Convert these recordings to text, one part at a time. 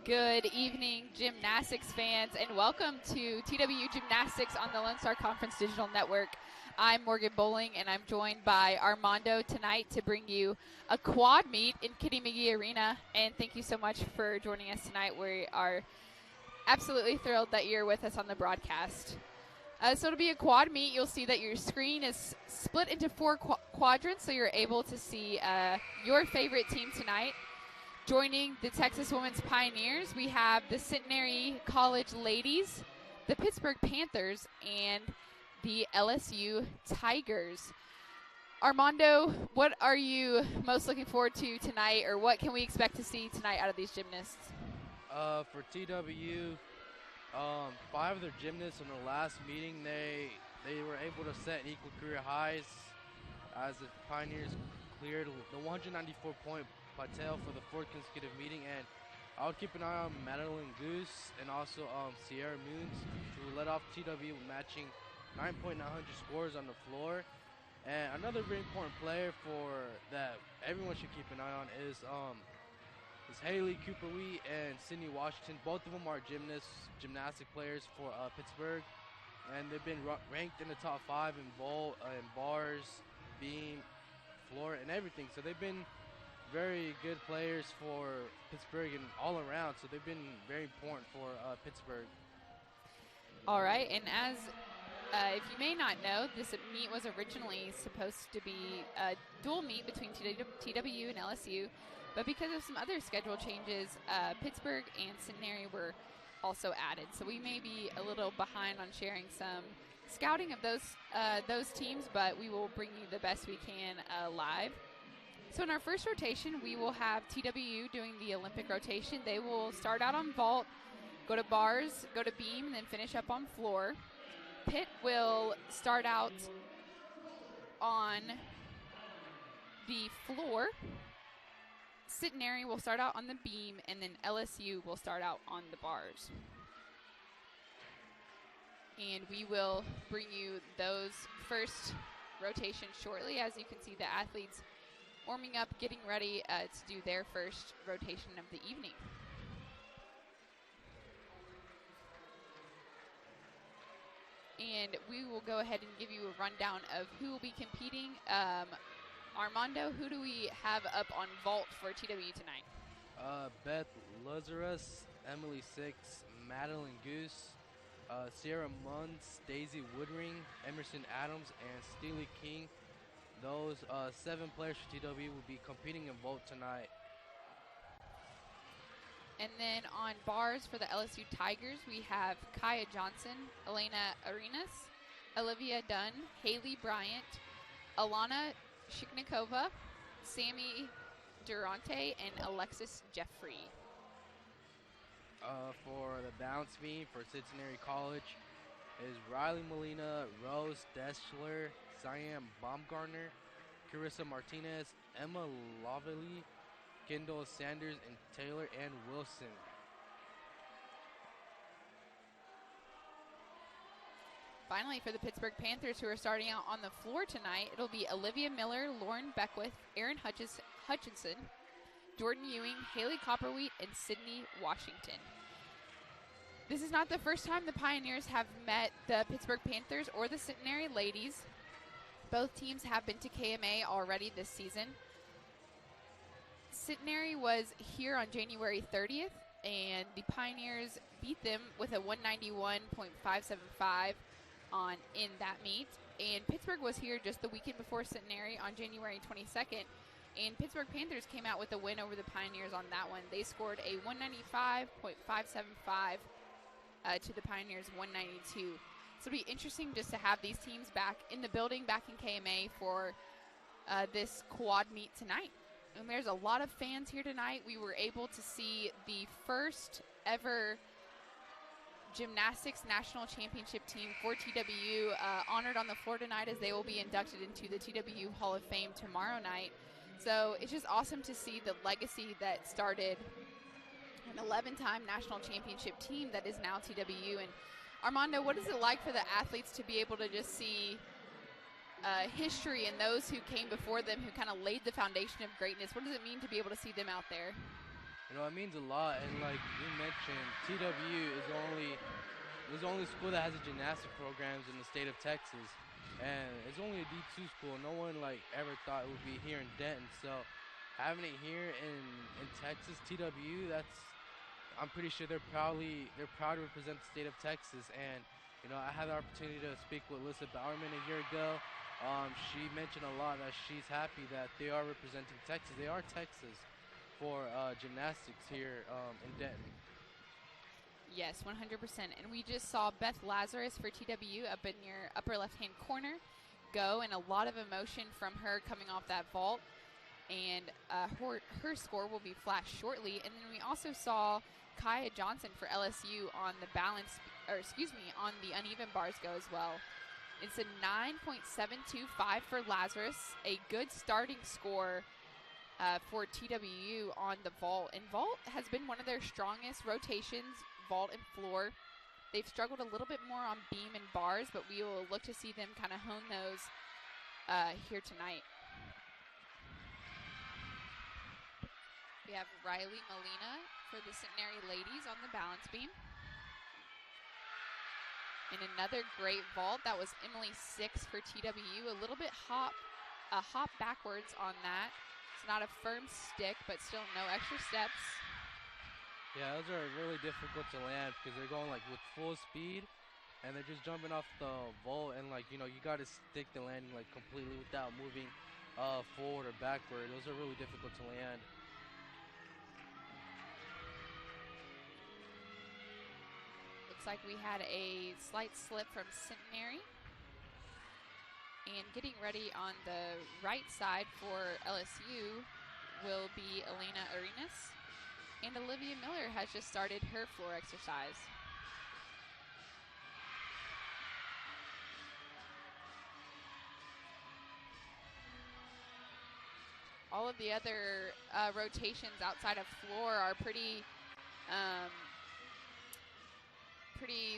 Good evening, gymnastics fans, and welcome to TWU Gymnastics on the Lone Star Conference Digital Network. I'm Morgan Bowling, and I'm joined by Armando tonight to bring you a quad meet in Kitty McGee Arena. And thank you so much for joining us tonight. We are absolutely thrilled that you're with us on the broadcast. So it'll be a quad meet. You'll see that your screen is split into four quadrants, so you're able to see your favorite team tonight. Joining the Texas Women's Pioneers, we have the Centenary College Ladies, the Pittsburgh Panthers, and the LSU Tigers. Armando, what are you most looking forward to tonight, or what can we expect to see tonight out of these gymnasts? For TWU, 5 of their gymnasts in the last meeting, they were able to set equal career highs as the Pioneers cleared the 194-point plateau for the 4th consecutive meeting, and I would keep an eye on Madeline Goose and also Sierra Moons, who led off TW matching 9.900 scores on the floor. And another very important player for that everyone should keep an eye on is Haley Cooper-Wee and Sydney Washington. Both of them are gymnastic players for Pittsburgh, and they've been ranked in the top 5 in bars, beam, floor, and everything. So they've been very good players for Pittsburgh and all around, so they've been very important for Pittsburgh. All right, and as if you may not know, this meet was originally supposed to be a dual meet between TWU and LSU, but because of some other schedule changes, Pittsburgh and Centenary were also added. So we may be a little behind on sharing some scouting of those teams, but we will bring you the best we can live. So in our first rotation, we will have TWU doing the Olympic rotation. They will start out on vault, go to bars, go to beam, and then finish up on floor. Pitt will start out on the floor. Centenary will start out on the beam, and then LSU will start out on the bars. And we will bring you those first rotations shortly. As you can see, the athletes warming up, getting ready to do their first rotation of the evening. And we will go ahead and give you a rundown of who will be competing. Armando, who do we have up on vault for TWU tonight? Beth Lazarus, Emily Six, Madeline Goose, Sierra Munns, Daisy Woodring, Emerson Adams, and Steely King. Those 7 players for TW will be competing in vault tonight. And then on bars for the LSU Tigers, we have Kaya Johnson, Elena Arenas, Olivia Dunn, Haley Bryant, Alana Shiknikova, Sammy Durante, and Alexis Jeffrey. For the bounce beam for Centenary College is Riley Molina, Rose Deschler, Siam Baumgartner, Carissa Martinez, Emma Lovelly, Kendall Sanders, and Taylor Ann Wilson. Finally, for the Pittsburgh Panthers, who are starting out on the floor tonight, it'll be Olivia Miller, Lauren Beckwith, Erin Hutchinson, Jordan Ewing, Haley Copperwheat, and Sydney Washington. This is not the first time the Pioneers have met the Pittsburgh Panthers or the Centenary Ladies. Both teams have been to KMA already this season. Centenary was here on January 30th, and the Pioneers beat them with a 191.575 in that meet. And Pittsburgh was here just the weekend before Centenary on January 22nd, and Pittsburgh Panthers came out with a win over the Pioneers on that one. They scored a 195.575 to the Pioneers' 192. So it'll be interesting just to have these teams back in the building, back in KMA for this quad meet tonight. And there's a lot of fans here tonight. We were able to see the first ever gymnastics national championship team for TWU honored on the floor tonight, as they will be inducted into the TWU Hall of Fame tomorrow night. So it's just awesome to see the legacy that started an 11-time national championship team that is now TWU. And Armando, what is it like for the athletes to be able to just see history and those who came before them, who kind of laid the foundation of greatness? What does it mean to be able to see them out there? It means a lot. And like you mentioned, TWU is the only school that has a gymnastic programs in the state of Texas, and it's only a D2 school. No one like ever thought it would be here in Denton. So having it here in Texas, TWU, I'm pretty sure they're proud to represent the state of Texas. And I had the opportunity to speak with Lisa Bowerman a year ago. She mentioned a lot that she's happy that they are representing Texas. They are Texas for gymnastics here in Denton. Yes, 100%. And we just saw Beth Lazarus for TWU up in your upper left-hand corner go, and a lot of emotion from her coming off that vault. And her score will be flashed shortly. And then we also saw Kaya Johnson for LSU on the on the uneven bars go as well. It's a 9.725 for Lazarus, a good starting score for TWU on the vault. And vault has been one of their strongest rotations, vault and floor. They've struggled a little bit more on beam and bars, but we will look to see them kind of hone those here tonight. We have Riley Molina for the Centenary ladies on the balance beam. And another great vault. That was Emily 6 for TWU. A little bit hop backwards on that. It's not a firm stick, but still no extra steps. Yeah, those are really difficult to land because they're going like with full speed, and they're just jumping off the vault, and like you got to stick the landing like completely without moving forward or backward. Those are really difficult to land. Looks like we had a slight slip from Centenary. And getting ready on the right side for LSU will be Elena Arenas. And Olivia Miller has just started her floor exercise. All of the other rotations outside of floor are pretty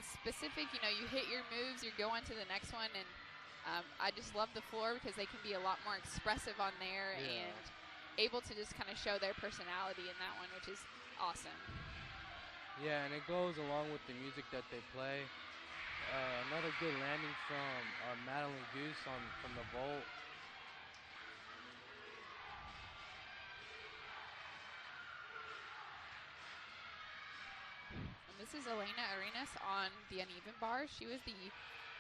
specific. You hit your moves, you go on to the next one, and I just love the floor because they can be a lot more expressive on there and able to just kind of show their personality in that one, which is awesome. Yeah, and it goes along with the music that they play. Another good landing from Madeline Goose from the vault. And this is Elena Arenas on the uneven bars. She was the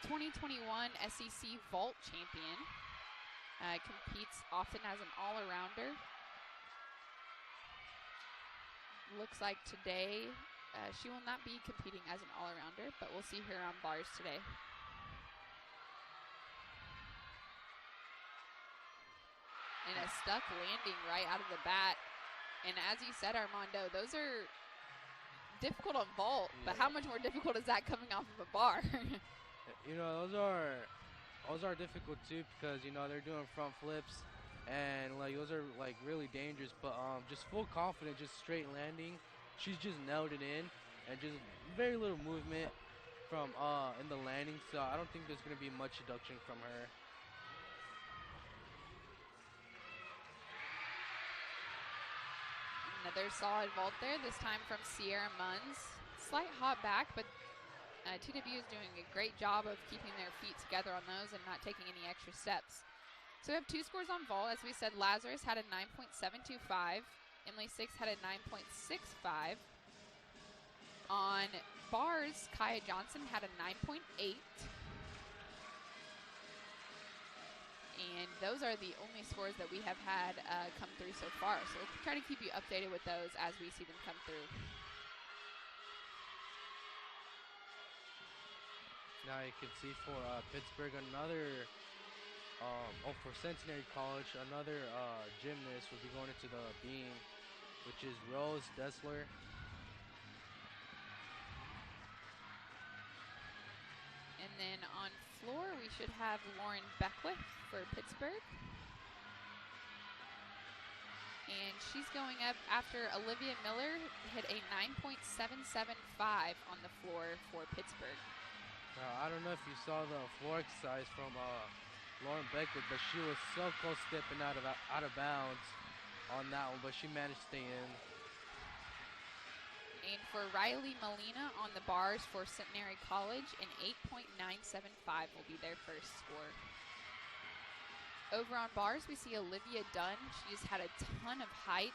2021 SEC Vault champion. Competes often as an all-arounder. Looks like today she will not be competing as an all-arounder, but we'll see her on bars today. And a stuck landing right out of the bat. And as you said, Armando, those are difficult on vault, but how much more difficult is that coming off of a bar? Those are difficult too because they're doing front flips, and like those are like really dangerous. But just full confidence, just straight landing. She's just nailed it in, and just very little movement from in the landing. So I don't think there's gonna be much deduction from her. Another solid vault there, this time from Sierra Munns. Slight hop back, but TWU is doing a great job of keeping their feet together on those and not taking any extra steps. So we have two scores on vault. As we said, Lazarus had a 9.725. Emily 6 had a 9.65. On bars, Kaya Johnson had a 9.8. And those are the only scores that we have had come through so far. So we'll try to keep you updated with those as we see them come through. Now you can see for Pittsburgh for Centenary College, another gymnast will be going into the beam, which is Rose Dessler. And then on floor, we should have Lauren Beckwith for Pittsburgh. And she's going up after Olivia Miller hit a 9.775 on the floor for Pittsburgh. I don't know if you saw the floor exercise from Lauren Beckwith, but she was so close stepping out of bounds on that one, but she managed to stay in. And for Riley Molina on the bars for Centenary College, an 8.975 will be their first score. Over on bars, we see Olivia Dunn. She just had a ton of height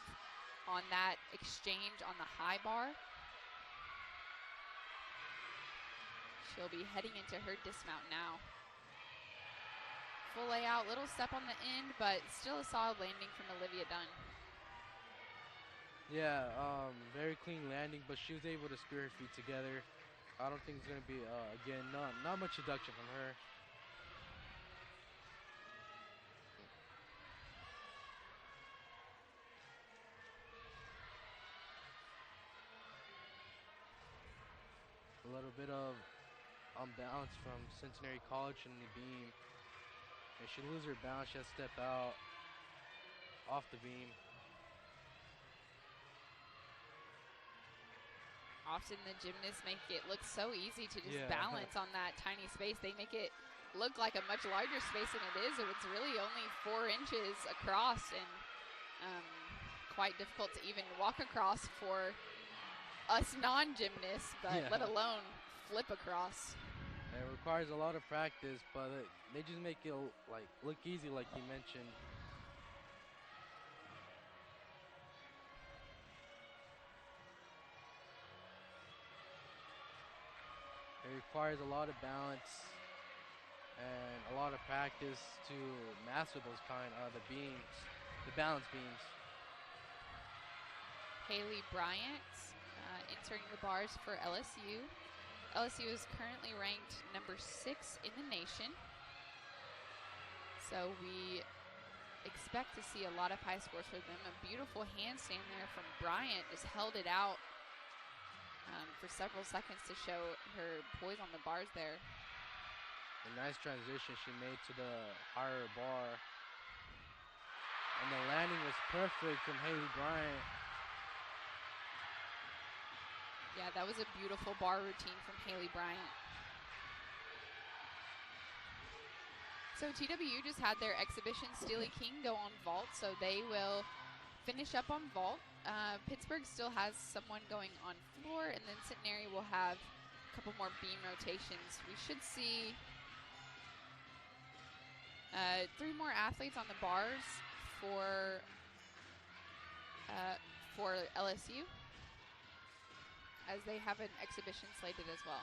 on that exchange on the high bar. She'll be heading into her dismount now. Full layout, little step on the end, but still a solid landing from Olivia Dunn. Yeah, very clean landing, but she was able to spear her feet together. I don't think it's going to be, again, not much deduction from her. A little bit of unbalance from Centenary College in the beam. If she loses her balance, she has to step out off the beam. Often the gymnasts make it look so easy to just balance on that tiny space. They make it look like a much larger space than it is. It's really only 4 inches across and quite difficult to even walk across for us non-gymnasts, but let alone flip across. It requires a lot of practice, but they just make it look easy, like you mentioned. It requires a lot of balance and a lot of practice to master those the balance beams. Haley Bryant entering the bars for LSU. LSU is currently ranked number 6 in the nation. So we expect to see a lot of high scores for them. A beautiful handstand there from Bryant, just held it out for several seconds to show her poise on the bars there. A nice transition she made to the higher bar. And the landing was perfect from Haley Bryant. Yeah, that was a beautiful bar routine from Haley Bryant. So TWU just had their exhibition Steely King go on vault, so they will finish up on vault. Pittsburgh still has someone going on floor, and then Centenary will have a couple more beam rotations. We should see 3 more athletes on the bars for LSU, as they have an exhibition slated as well.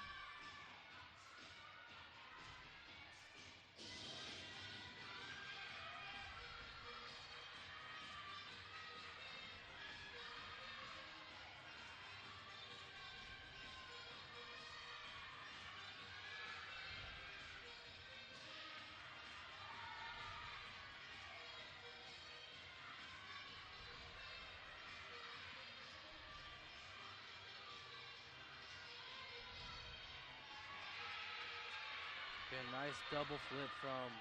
Okay, nice double flip from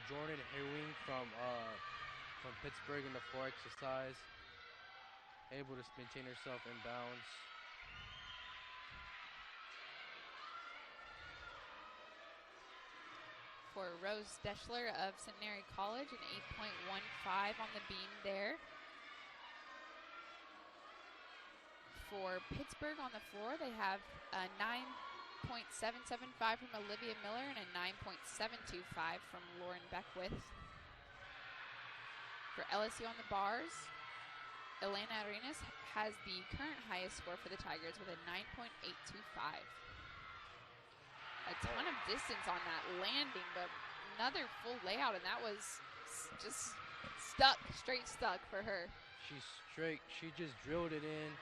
Jordan Hewing from Pittsburgh in the floor exercise. Able to maintain herself in bounds. For Rose Deschler of Centenary College, an 8.15 on the beam there. For Pittsburgh on the floor, they have a 9.775 from Olivia Miller and a 9.725 from Lauren Beckwith. For LSU on the bars, Elena Arenas has the current highest score for the Tigers with a 9.825. A ton of distance on that landing, but another full layout, and that was just straight stuck for her. She just drilled it in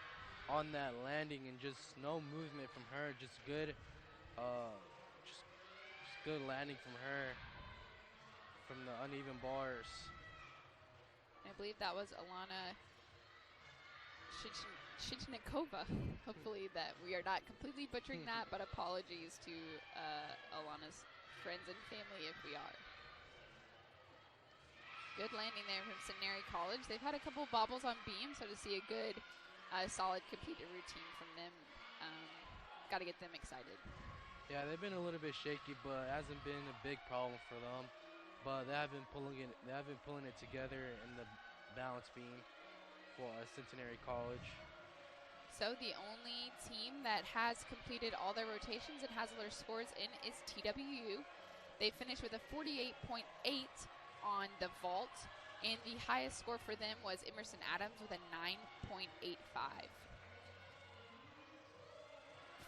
on that landing, and just no movement from her. Just good, just good landing from her from the uneven bars. I believe that was Alana Shichnikova. Hopefully that we are not completely butchering that, but apologies to Alana's friends and family if we are. Good landing there from Centenary College. They've had a couple bobbles on beam, so to see a good, solid completed routine from them, got to get them excited. Yeah, they've been a little bit shaky, but it hasn't been a big problem for them. But they have been pulling it together in the balance beam for Centenary College. So the only team that has completed all their rotations and has their scores in is TWU. They finished with a 48.8 on the vault, and the highest score for them was Emerson Adams with a 9.85.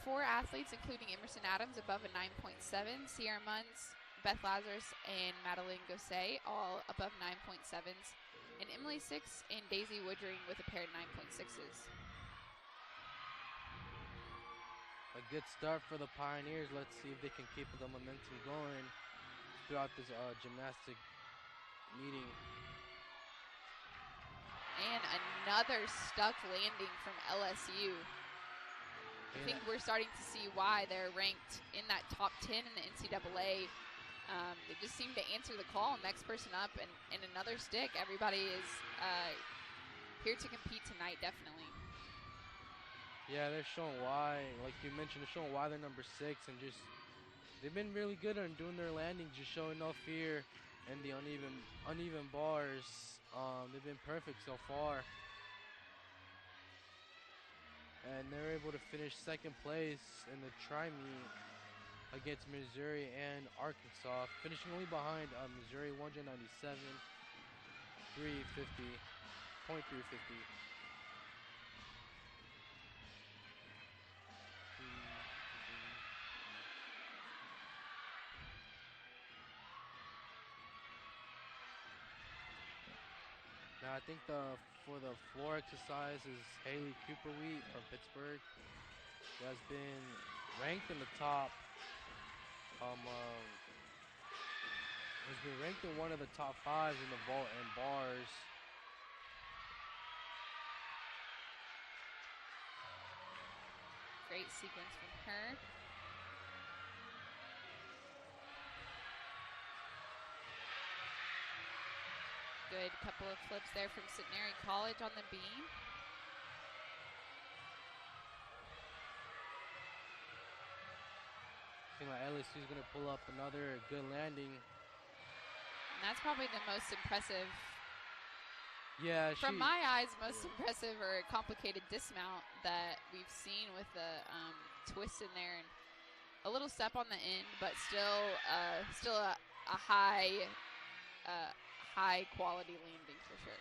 4 athletes, including Emerson Adams, above a 9.7. Sierra Munns, Beth Lazarus, and Madeline Gosset, all above 9.7s. And Emily Six and Daisy Woodring with a pair of 9.6s. A good start for the Pioneers. Let's see if they can keep the momentum going throughout this gymnastic meeting. And another stuck landing from LSU. I think we're starting to see why they're ranked in that top 10 in the NCAA. They just seem to answer the call. Next person up and another stick. Everybody is here to compete tonight, definitely. Yeah, they're showing why. Like you mentioned, they're showing why they're number 6, and just they've been really good on doing their landings, just showing no fear and the uneven bars. They've been perfect so far. And they're able to finish second place in the tri-meet against Missouri and Arkansas, finishing only behind Missouri 197, 350.350. Now I think for the floor exercise is Haley Cooper-Wheat from Pittsburgh. She has been ranked in the top. Has been ranked in one of the top 5s in the vault and bars. Great sequence from her. Good couple of flips there from Centenary College on the beam. I think like LSU is going to pull up another good landing. And that's probably the most impressive. Yeah, from my eyes, most impressive or complicated dismount that we've seen with the twist in there, and a little step on the end, but still a high quality landing for sure.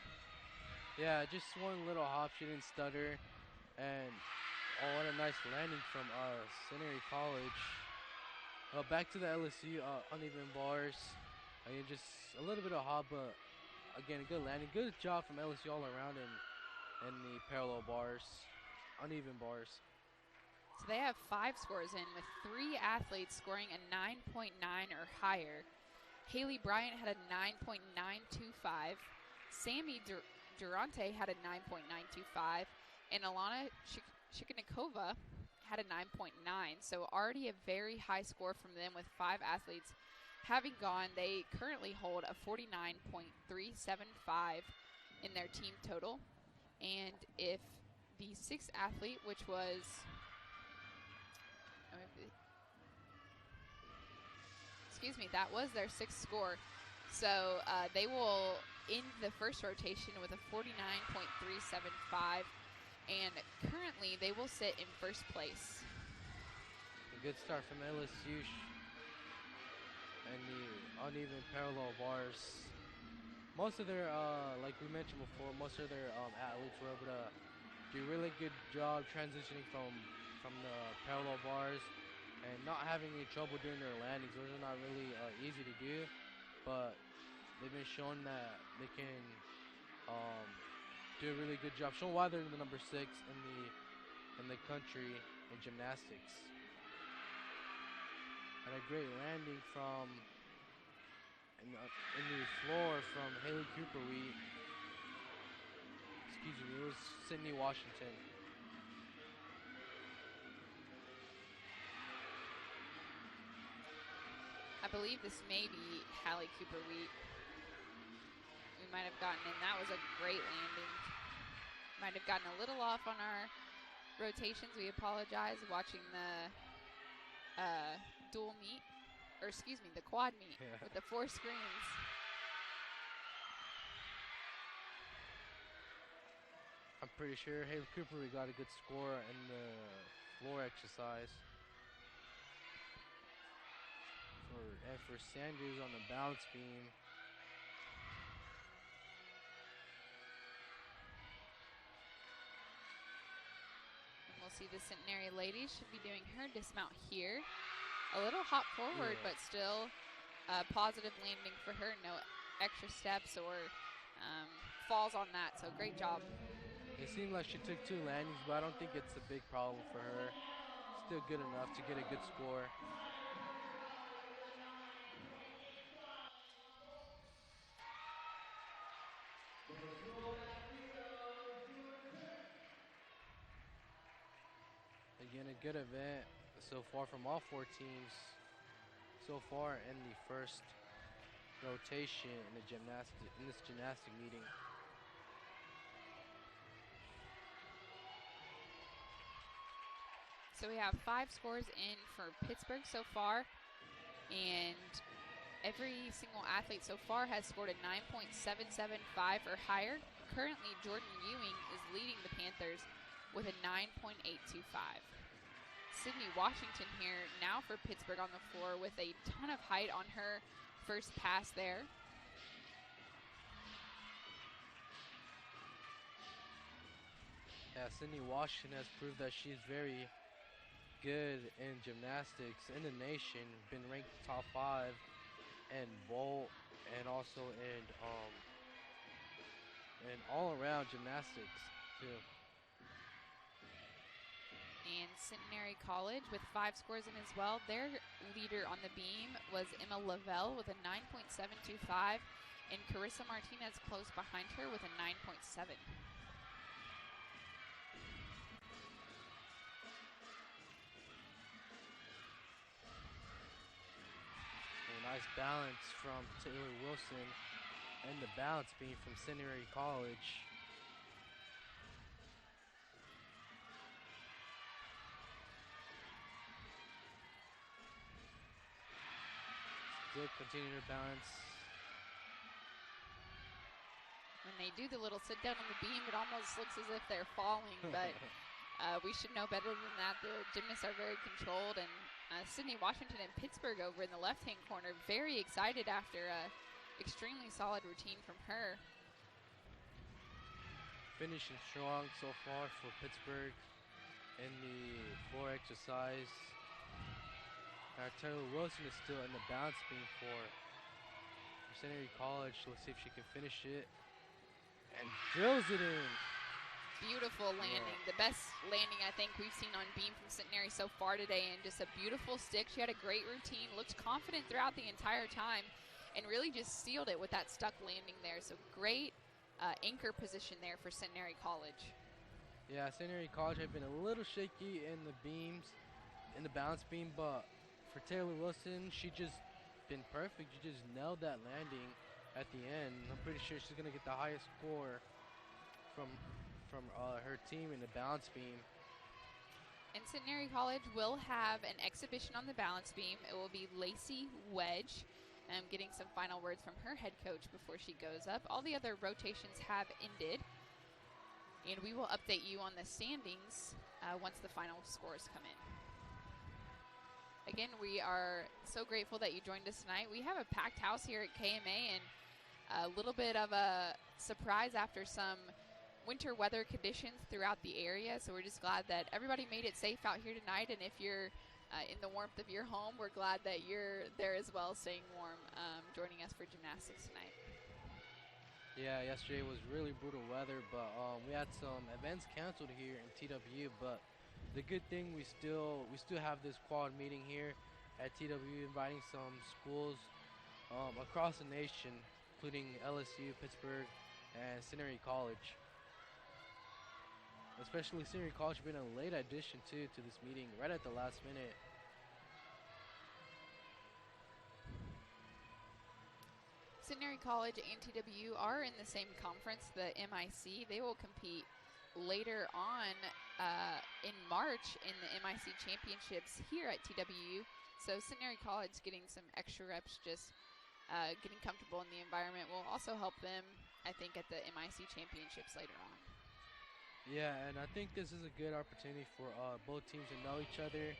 Yeah, just one little hop, she didn't stutter, and what a nice landing from Centenary College. Back to the LSU uneven bars. Just a little bit of hop, but again, a good landing. Good job from LSU all around in the parallel bars, uneven bars. So they have 5 scores in, with 3 athletes scoring a 9.9 or higher. Haley Bryant had a 9.925. Sammy Durante had a 9.925. And Alana Shikonikova had a 9.9. So already a very high score from them with 5 athletes having gone. They currently hold a 49.375 in their team total. And if the 6th athlete, which was that was their 6th score. So they will end the first rotation with a 49.375, and currently they will sit in first place. A good start from LSU and the uneven parallel bars. Most of their, like we mentioned before, most of their athletes were able to do a really good job transitioning from the parallel bars and not having any trouble doing their landings. Those are not really easy to do, but they've been shown that they can do a really good job, showing why they're the number 6 in the country in gymnastics. And a great landing from in the floor from Haley Cooper-Wheat. Excuse me, it was Sydney Washington. I believe this may be Hallie Cooper-Wheat. We might have gotten in. That was a great landing. Might have gotten a little off on our rotations. We apologize. Watching the dual meet, or excuse me, the quad meet with the 4 screens. pretty sure Haley Cooper got a good score in the floor exercise. For Sanders on the balance beam. And we'll see the Centenary ladies should be doing her dismount here. A little hop forward, but still a positive landing for her. No extra steps or falls on that, so great job. It seemed like she took 2 landings, but I don't think it's a big problem for her. Still good enough to get a good score. Again, a good event so far from all 4 teams so far in the first rotation in this gymnastic meeting. So we have 5 scores in for Pittsburgh so far, and every single athlete so far has scored a 9.775 or higher. Currently, Jordan Ewing is leading the Panthers with a 9.825. Sydney Washington here now for Pittsburgh on the floor with a ton of height on her first pass there. Yeah, Sydney Washington has proved that she's very good in gymnastics in the nation. Been ranked top 5 in vault and also in all-around gymnastics too. And Centenary College with 5 scores in as well. Their leader on the beam was Emma Lavelle with a 9.725, and Carissa Martinez close behind her with a 9.7. A nice balance from Taylor Wilson and the balance beam from Centenary College. Still continuing to balance. When they do the little sit down on the beam, it almost looks as if they're falling, but we should know better than that. The gymnasts are very controlled, and Sydney Washington and Pittsburgh over in the left-hand corner, very excited after a extremely solid routine from her. Finishing strong so far for Pittsburgh in the floor exercise. Now Taylor Wilson is still in the balance beam for Centenary College. Let's see if she can finish it. And drills it in. Beautiful landing. Yeah. The best landing I think we've seen on beam from Centenary so far today, and just a beautiful stick. She had a great routine, looked confident throughout the entire time, and really just sealed it with that stuck landing there. So great anchor position there for Centenary College. Yeah, Centenary College had been a little shaky in the beams, in the balance beam, but for Taylor Wilson, she just been perfect. She just nailed that landing at the end. I'm pretty sure she's gonna get the highest score from her team in the balance beam. And Centenary College will have an exhibition on the balance beam. It will be Lacey Wedge, getting some final words from her head coach before she goes up. All the other rotations have ended, and we will update you on the standings once the final scores come in. Again, we are so grateful that you joined us tonight. We have a packed house here at KMA, and a little bit of a surprise after some winter weather conditions throughout the area. So we're just glad that everybody made it safe out here tonight. And if you're in the warmth of your home, we're glad that you're there as well, staying warm, joining us for gymnastics tonight. Yeah, yesterday was really brutal weather, but we had some events canceled here in TWU. But the good thing, we still have this quad meeting here at TWU, inviting some schools across the nation, including LSU, Pittsburgh, and Centenary College. Especially Centenary College being a late addition too to this meeting, right at the last minute. Centenary College and TWU are in the same conference, the MIC. They will compete later on in March in the MIC championships here at TWU. So Centenary College getting some extra reps, just getting comfortable in the environment will also help them, I think, at the MIC championships later on. Yeah, and I think this is a good opportunity for both teams to know each other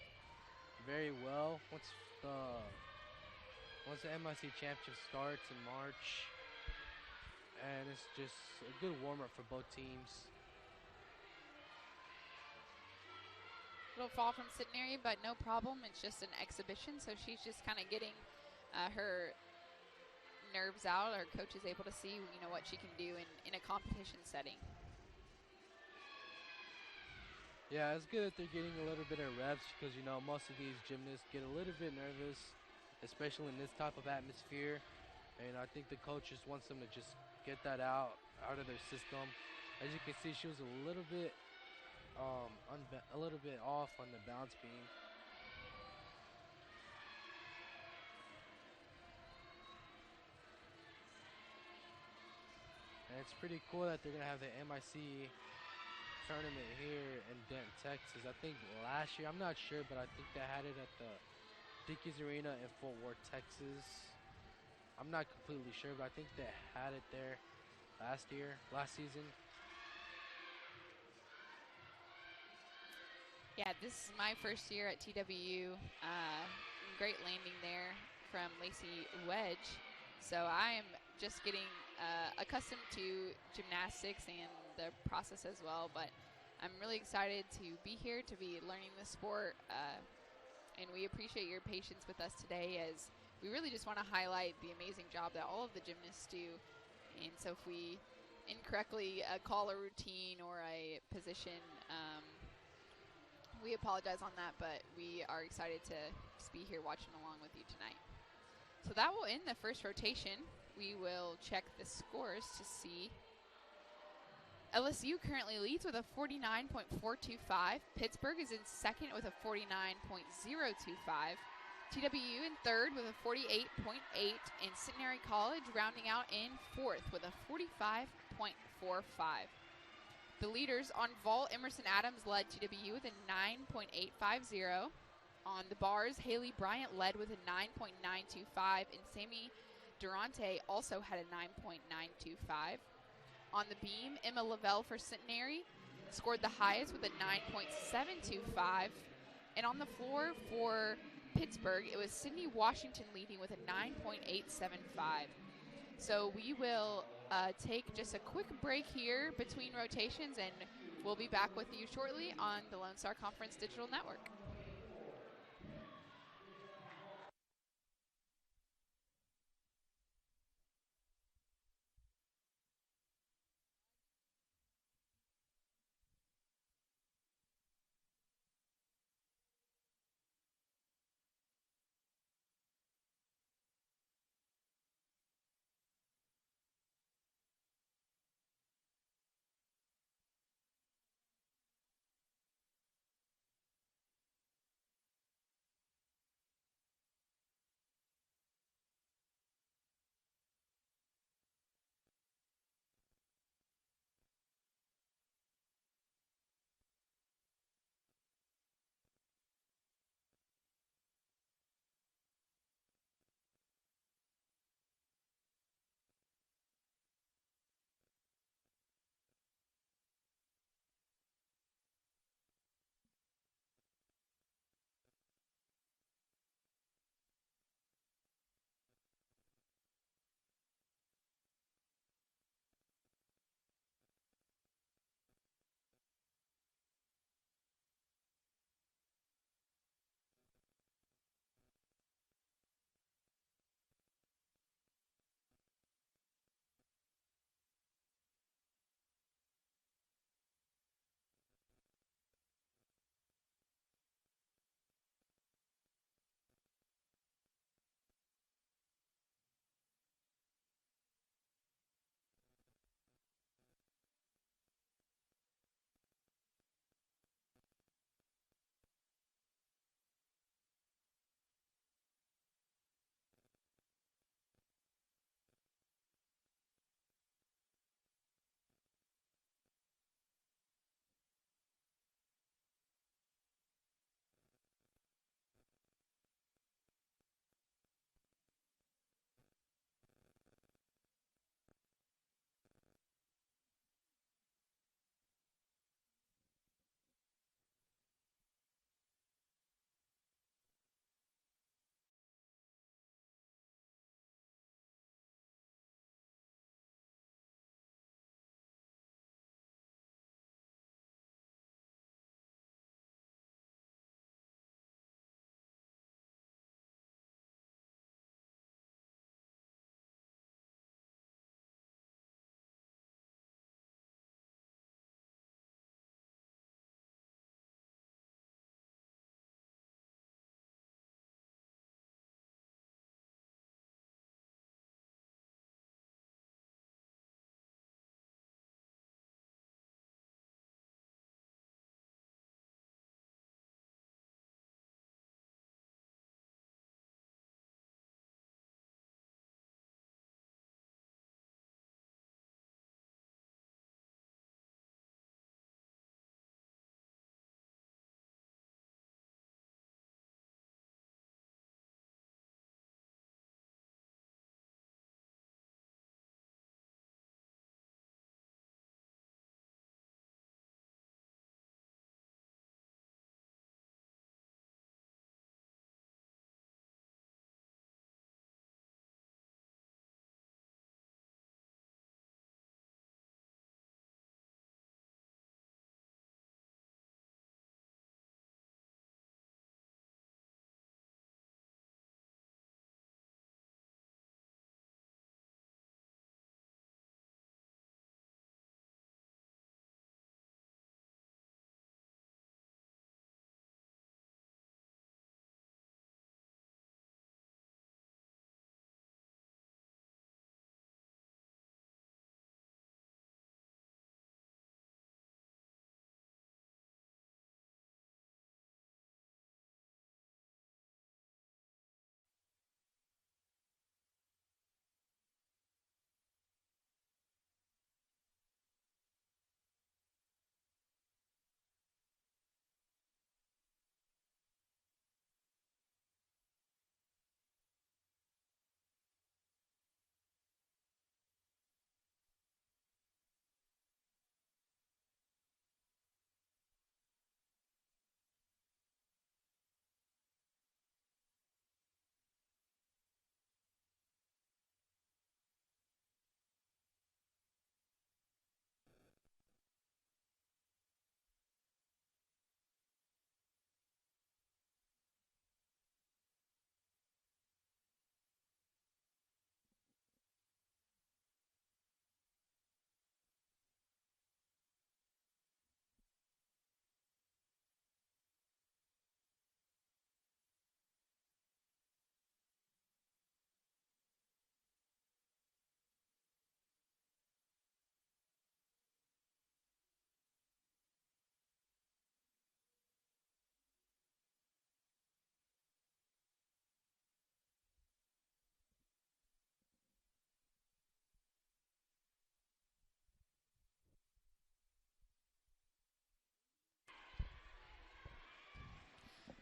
very well. The once the MIC championship starts in March, and it's just a good warm up for both teams. Little fall from Centenary, but no problem. It's just an exhibition, so she's just kind of getting her nerves out. Our coach is able to see, what she can do in a competition setting. Yeah, it's good that they're getting a little bit of reps because most of these gymnasts get a little bit nervous, especially in this type of atmosphere. And I think the coach just wants them to just get that out of their system. As you can see, she was a little bit off on the bounce beam. And it's pretty cool that they're gonna have the MIC tournament here in Denton, Texas. I think last year, I'm not sure, but I think they had it at the Dickies Arena in Fort Worth, Texas. I'm not completely sure, but I think they had it there last season. Yeah, this is my first year at TWU. Great landing there from Lacey Wedge. So I am just getting accustomed to gymnastics and the process as well. But I'm really excited to be here, to be learning the sport. And we appreciate your patience with us today, as we really just want to highlight the amazing job that all of the gymnasts do. And so if we incorrectly call a routine or a position, we apologize on that, but we are excited to just be here watching along with you tonight. So that will end the first rotation. We will check the scores to see. LSU currently leads with a 49.425. Pittsburgh is in second with a 49.025. TWU in third with a 48.8, and Centenary College rounding out in fourth with a 45.45. The leaders on vault, Emerson Adams led TWU with a 9.850. On the bars, Haley Bryant led with a 9.925, and Sammy Durante also had a 9.925. On the beam, Emma Lavelle for Centenary scored the highest with a 9.725. And on the floor for Pittsburgh, it was Sydney Washington leading with a 9.875. So we will take just a quick break here between rotations, and we'll be back with you shortly on the Lone Star Conference Digital Network.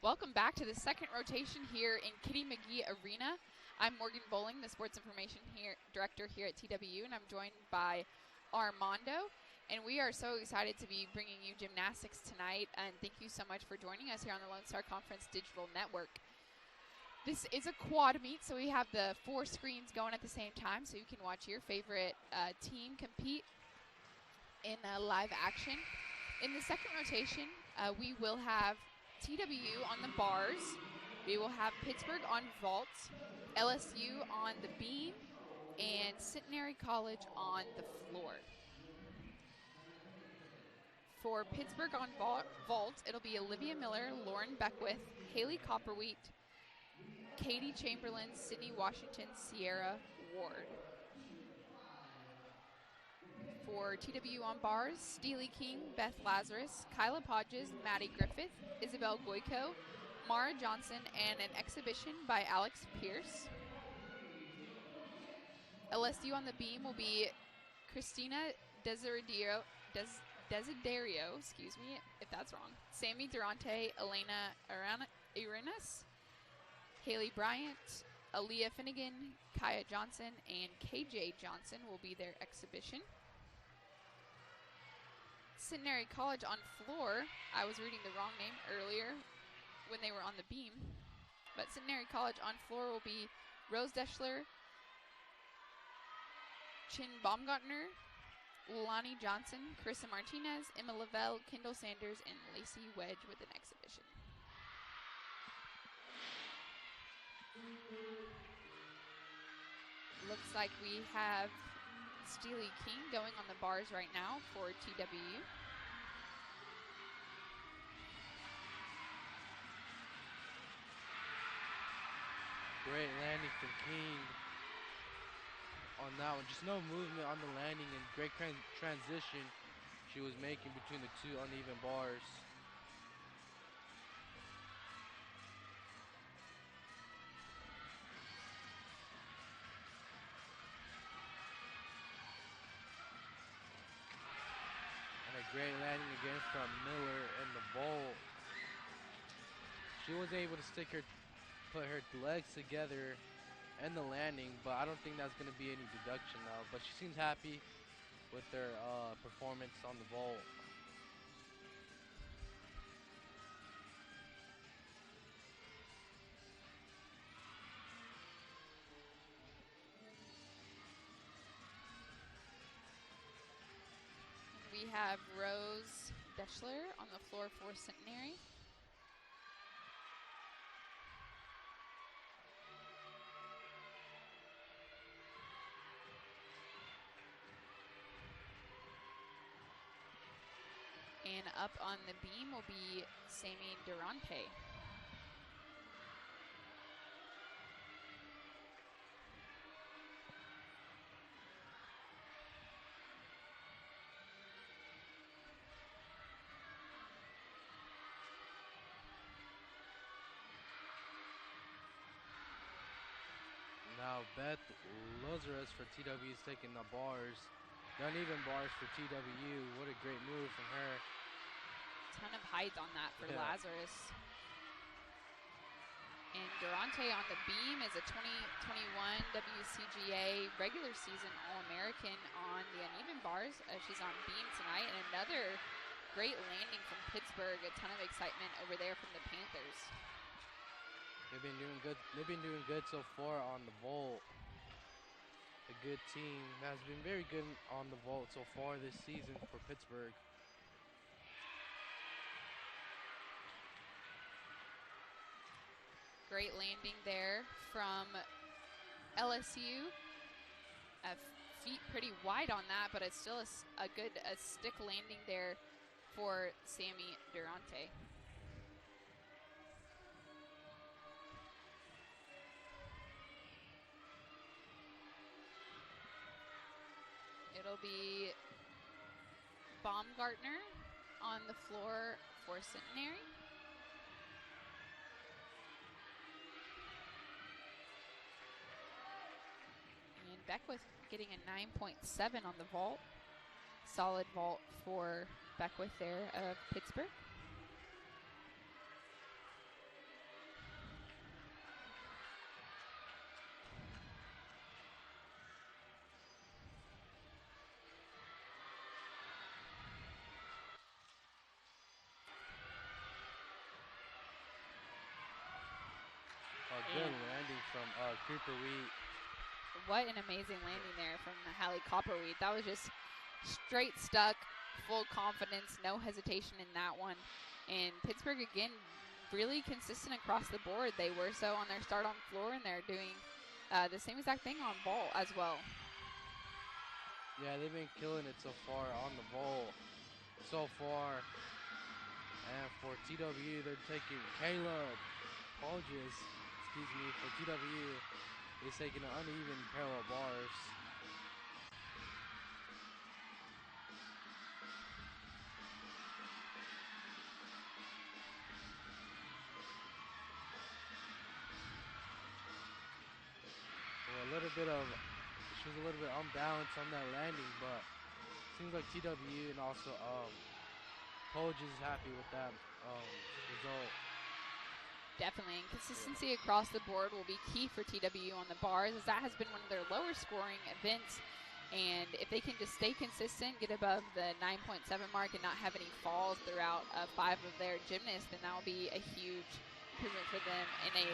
Welcome back to the second rotation here in Kitty McGee Arena. I'm Morgan Bowling, the Sports Information Director here at TWU, and I'm joined by Armando. And we are so excited to be bringing you gymnastics tonight, and thank you so much for joining us here on the Lone Star Conference Digital Network. This is a quad meet, so we have the 4 screens going at the same time, so you can watch your favorite team compete in live action. In the second rotation, we will have TWU on the bars. We will have Pittsburgh on vault, LSU on the beam, and Centenary College on the floor. For Pittsburgh on vault, it'll be Olivia Miller, Lauren Beckwith, Haley Copperwheat, Katie Chamberlain, Sydney Washington, Sierra Ward. For TWU on bars, Steely King, Beth Lazarus, Kyla Podges, Maddie Griffith, Isabel Goyko, Mara Johnson, and an exhibition by Alex Pierce. LSU on the beam will be Christina Desiderio, excuse me if that's wrong, Sammy Durante, Elena Arenas, Haley Bryant, Aaliyah Finnegan, Kaya Johnson, and KJ Johnson will be their exhibition. Centenary College on floor, I was reading the wrong name earlier when they were on the beam, but Centenary College on floor will be Rose Deschler, Chin Baumgartner, Lonnie Johnson, Carissa Martinez, Emma Lavelle, Kendall Sanders, and Lacey Wedge with an exhibition. Looks like we have Steely King going on the bars right now for TWU. Great landing from King on that one. Just no movement on the landing and great transition she was making between the 2 uneven bars. And a great landing again from Miller in the bowl. She was able to put her legs together and the landing, but I don't think that's going to be any deduction now. But she seems happy with her performance on the vault. We have Rose Deschler on the floor for Centenary. And up on the beam will be Sammy Durante. Now Beth Lazarus for TWU is taking the bars. The uneven bars for TWU. What a great move from her. Ton of height on that for Lazarus. And Durante on the beam is a 2021 WCGA regular season All-American on the uneven bars. She's on beam tonight. And another great landing from Pittsburgh. A ton of excitement over there from the Panthers. They've been doing good. They've been doing good so far on the vault. A good team has been very good on the vault so far this season for Pittsburgh. Great landing there from LSU. Feet pretty wide on that, but it's still a good stick landing there for Sammy Durante. It'll be Baumgartner on the floor for Centenary. And Beckwith getting a 9.7 on the vault. Solid vault for Beckwith there of Pittsburgh. good And landing from Creeper Wheat. what an amazing landing there from Hallie Copperweed. That was just straight stuck, full confidence, no hesitation in that one. And Pittsburgh, again, really consistent across the board. They were so on their start on floor, and they're doing the same exact thing on ball as well. Yeah, they've been killing it so far on the ball so far. And for TWU, they're taking Caleb Polges, for TWU, is taking an uneven parallel bars. Well, she was a little bit unbalanced on that landing, but seems like TWU and also Polges is happy with that result. Definitely, and consistency across the board will be key for TWU on the bars, as that has been one of their lower scoring events. And if they can just stay consistent, get above the 9.7 mark, and not have any falls throughout 5 of their gymnasts, then that will be a huge improvement for them. And a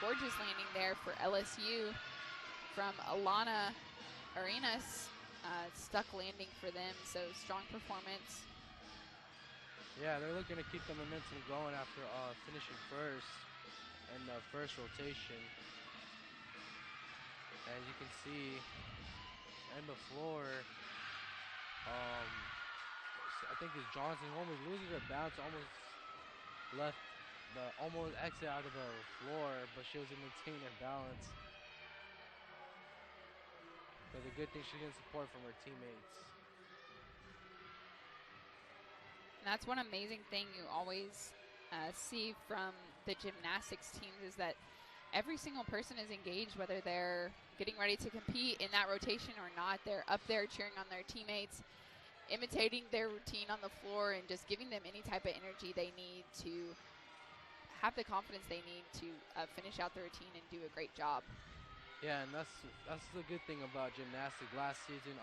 gorgeous landing there for LSU from Alana Arenas, stuck landing for them, so strong performance. Yeah, they're looking to keep the momentum going after finishing first in the first rotation. As you can see, and the floor, I think it's Johnson almost loses her bounce, almost exit out of the floor, but she was able to maintain her balance. But the good thing, she didn't support from her teammates. And that's one amazing thing you always see from the gymnastics teams, is that every single person is engaged, whether they're getting ready to compete in that rotation or not. They're up there cheering on their teammates, imitating their routine on the floor, and just giving them any type of energy they need to have the confidence they need to finish out the routine and do a great job. Yeah, and that's the good thing about gymnastics. Last season,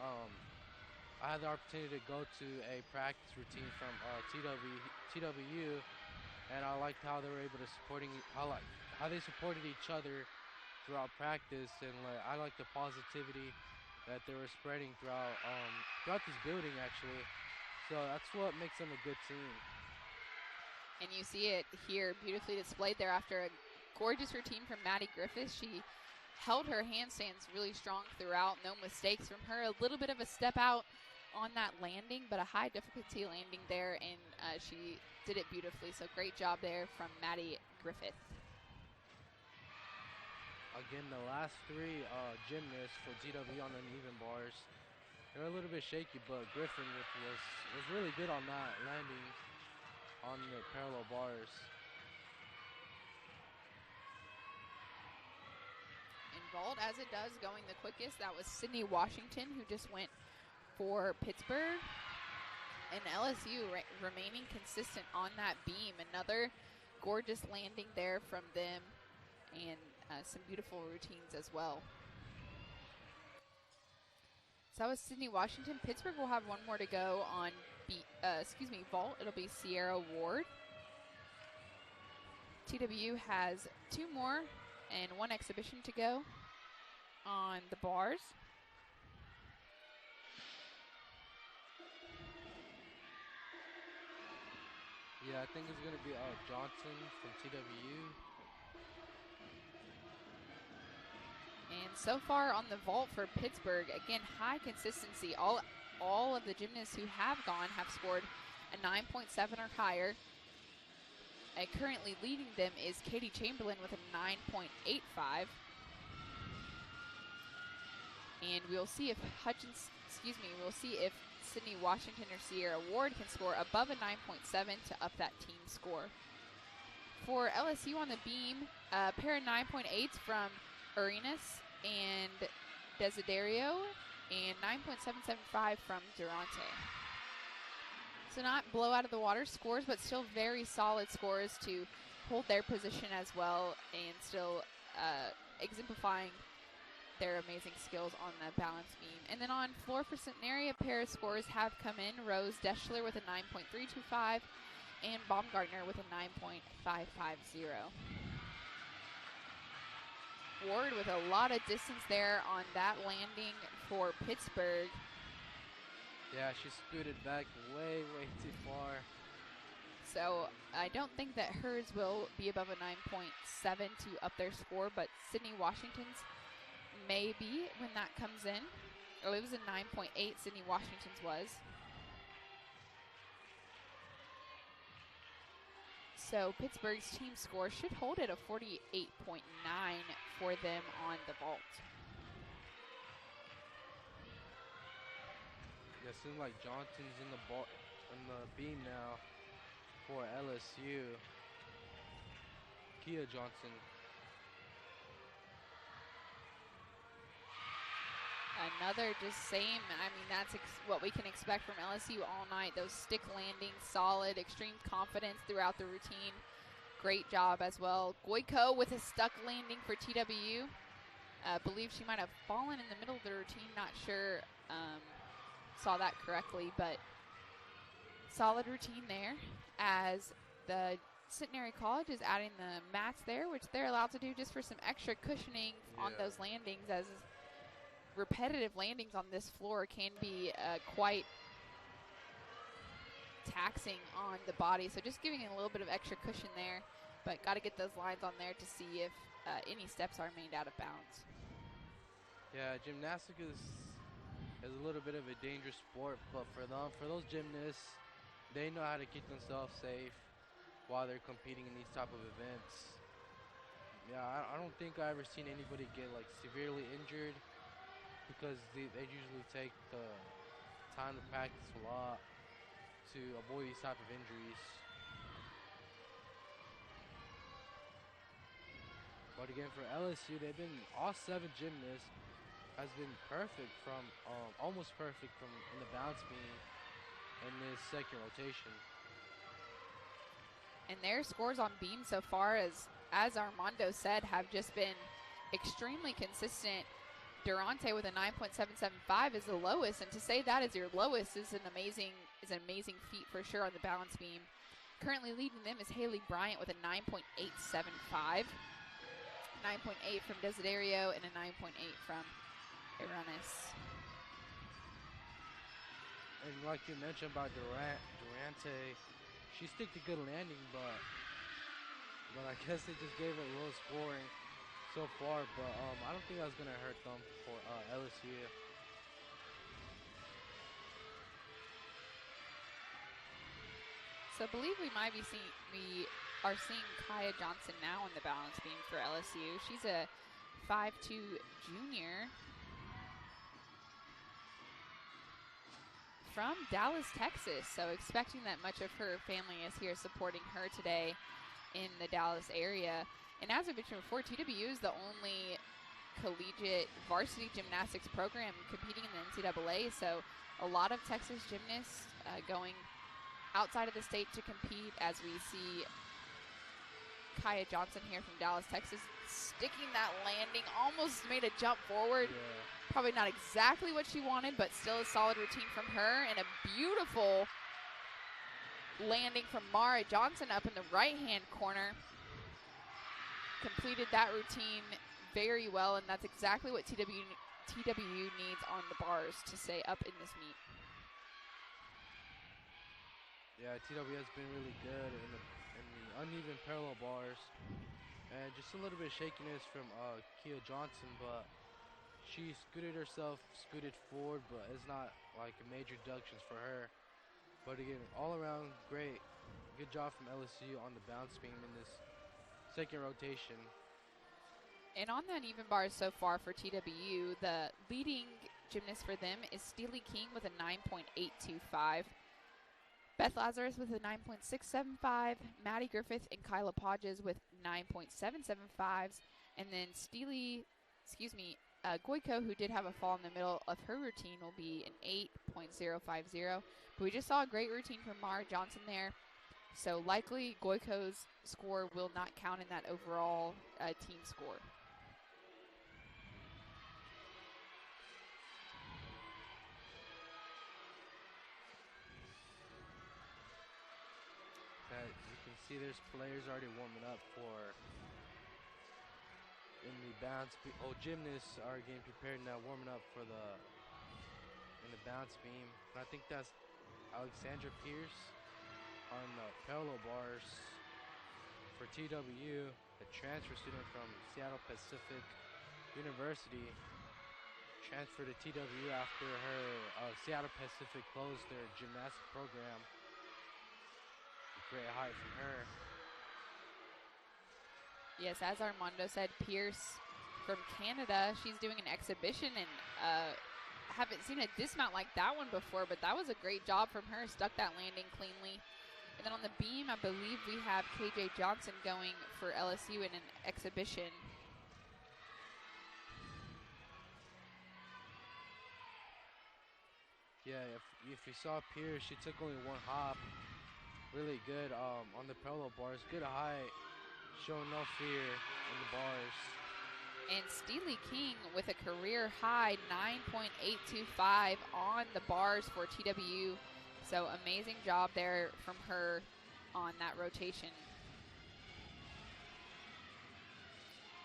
I had the opportunity to go to a practice routine from TWU, and I liked how they were able to how they supported each other throughout practice, and I like the positivity that they were spreading throughout this building, actually. So that's what makes them a good team. And you see it here beautifully displayed there after a gorgeous routine from Maddie Griffiths. She held her handstands really strong throughout, no mistakes from her. A little bit of a step out on that landing, but a high difficulty landing there, and she did it beautifully. So great job there from Maddie Griffith. Again, the last 3 gymnasts for TW on uneven bars, they're a little bit shaky, but Griffin was really good on that landing on the parallel bars. And vault, as it does, going the quickest. That was Sydney Washington, who just went for Pittsburgh. And LSU remaining consistent on that beam. Another gorgeous landing there from them, and some beautiful routines as well. So that was Sydney Washington. Pittsburgh will have one more to go on vault. It'll be Sierra Ward. TWU has 2 more and 1 exhibition to go on the bars. Yeah, I think it's going to be Johnson from TWU. And so far on the vault for Pittsburgh, again, high consistency. All of the gymnasts who have gone have scored a 9.7 or higher. Currently leading them is Katie Chamberlain with a 9.85. And we'll see if Sydney Washington or Sierra Ward can score above a 9.7 to up that team score. For LSU on the beam, a pair of 9.8s from Arenas and Desiderio, and 9.775 from Durante. So not blow out of the water scores, but still very solid scores to hold their position as well, and still exemplifying their amazing skills on the balance beam. And then on floor for Centenary, a pair of scores have come in. Rose Deschler with a 9.325 and Baumgartner with a 9.550. forward with a lot of distance there on that landing for Pittsburgh. Yeah, she scooted back way too far. So I don't think that hers will be above a 9.7 to up their score, but Sydney Washington's may be when that comes in. Oh, it was a 9.8, Sydney Washington's was. So Pittsburgh's team score should hold at a 48.9 for them on the vault. It seems like Johnson's in the beam now for LSU. Kia Johnson. Another just same, I mean, that's what we can expect from LSU all night. Those stick landings, solid, extreme confidence throughout the routine. Great job as well. Goiko with a stuck landing for TWU. Believe she might have fallen in the middle of the routine, not sure. Saw that correctly, but solid routine there as the Centenary College is adding the mats there, which they're allowed to do just for some extra cushioning on those landings, as repetitive landings on this floor can be quite taxing on the body. So just giving it a little bit of extra cushion there, but got to get those lines on there to see if any steps are made out of bounds. Yeah, gymnastics is a little bit of a dangerous sport, but for those gymnasts, they know how to keep themselves safe while they're competing in these type of events. Yeah, I don't think I ever seen anybody get like severely injured, because they usually take the time to practice a lot to avoid these type of injuries. But again, for LSU, they've been all 7 gymnasts has been perfect from almost perfect from in the bounce beam in this second rotation. And their scores on beam so far, as Armando said, have just been extremely consistent. Durante with a 9.775 is the lowest, and to say that is your lowest is an amazing feat for sure on the balance beam. Currently leading them is Haley Bryant with a 9.875, 9.8 from Desiderio, and a 9.8 from Aranis. And like you mentioned about Durante, she sticked a good landing, but I guess they just gave it low scoring so far. But I don't think that's gonna hurt them for LSU. So I believe we are seeing Kaya Johnson now on the balance beam for LSU. She's a 5'2" junior from Dallas, Texas. So expecting that much of her family is here supporting her today in the Dallas area. And as I mentioned before, TWU is the only collegiate varsity gymnastics program competing in the NCAA. So a lot of Texas gymnasts going outside of the state to compete, as we see Kaya Johnson here from Dallas, Texas, sticking that landing, almost made a jump forward. Yeah. Probably not exactly what she wanted, but still a solid routine from her, and a beautiful landing from Mara Johnson up in the right-hand corner. Completed that routine very well, and that's exactly what TWU needs on the bars to stay up in this meet. Yeah, TWU has been really good in the uneven parallel bars, and just a little bit of shakiness from Kia Johnson, but she scooted forward, but it's not like a major deductions for her. But again, all around great, good job from LSU on the bounce beam in this second rotation. And on the uneven bars so far for TWU, the leading gymnast for them is Steely King with a 9.825. Beth Lazarus with a 9.675, Maddie Griffith and Kyla Podges with 9.775s, and then Goiko, who did have a fall in the middle of her routine, will be an 8.050. But we just saw a great routine from Mara Johnson there, so likely Goiko's score will not count in that overall team score. That you can see there's players already warming up for in the bounce gymnasts are getting prepared now, warming up for in the bounce beam. And I think that's Alexandra Pierce on the parallel bars for TWU, the transfer student from Seattle Pacific University, transferred to TWU after her Seattle Pacific closed their gymnastics program. A great height from her. Yes, as Armando said, Pierce from Canada, she's doing an exhibition, and haven't seen a dismount like that one before, but that was a great job from her, stuck that landing cleanly. And then on the beam, I believe we have KJ Johnson going for LSU in an exhibition. Yeah, if you saw Pierce, she took only one hop. Really good on the parallel bars. Good height, showing no fear in the bars. And Steely King with a career high 9.825 on the bars for TWU. So amazing job there from her on that rotation.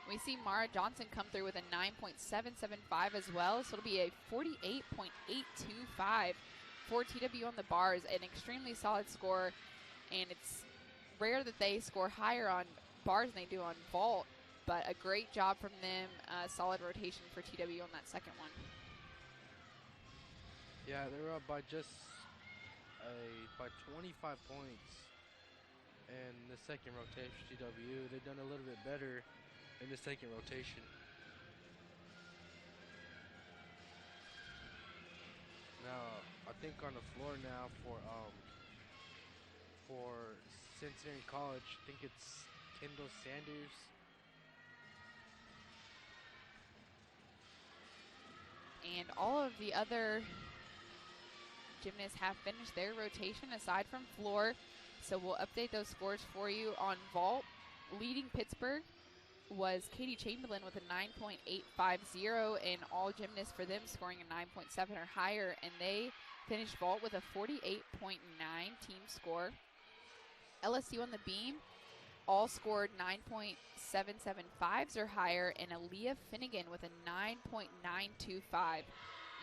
We see Mara Johnson come through with a 9.775 as well. So it'll be a 48.825 for TWU on the bars. An extremely solid score. And it's rare that they score higher on bars than they do on vault. But a great job from them. Solid rotation for TWU on that second one. Yeah, they were up by by 25 points in the second rotation. TWU, they've done a little bit better in the second rotation. Now, I think on the floor now for Centenary College, I think it's Kendall Sanders. And all of the other gymnasts have finished their rotation aside from floor. So we'll update those scores for you on vault. Leading Pittsburgh was Katie Chamberlain with a 9.850, and all gymnasts for them scoring a 9.7 or higher, and they finished vault with a 48.9 team score. LSU on the beam all scored 9.775s or higher, and Aaliyah Finnegan with a 9.925.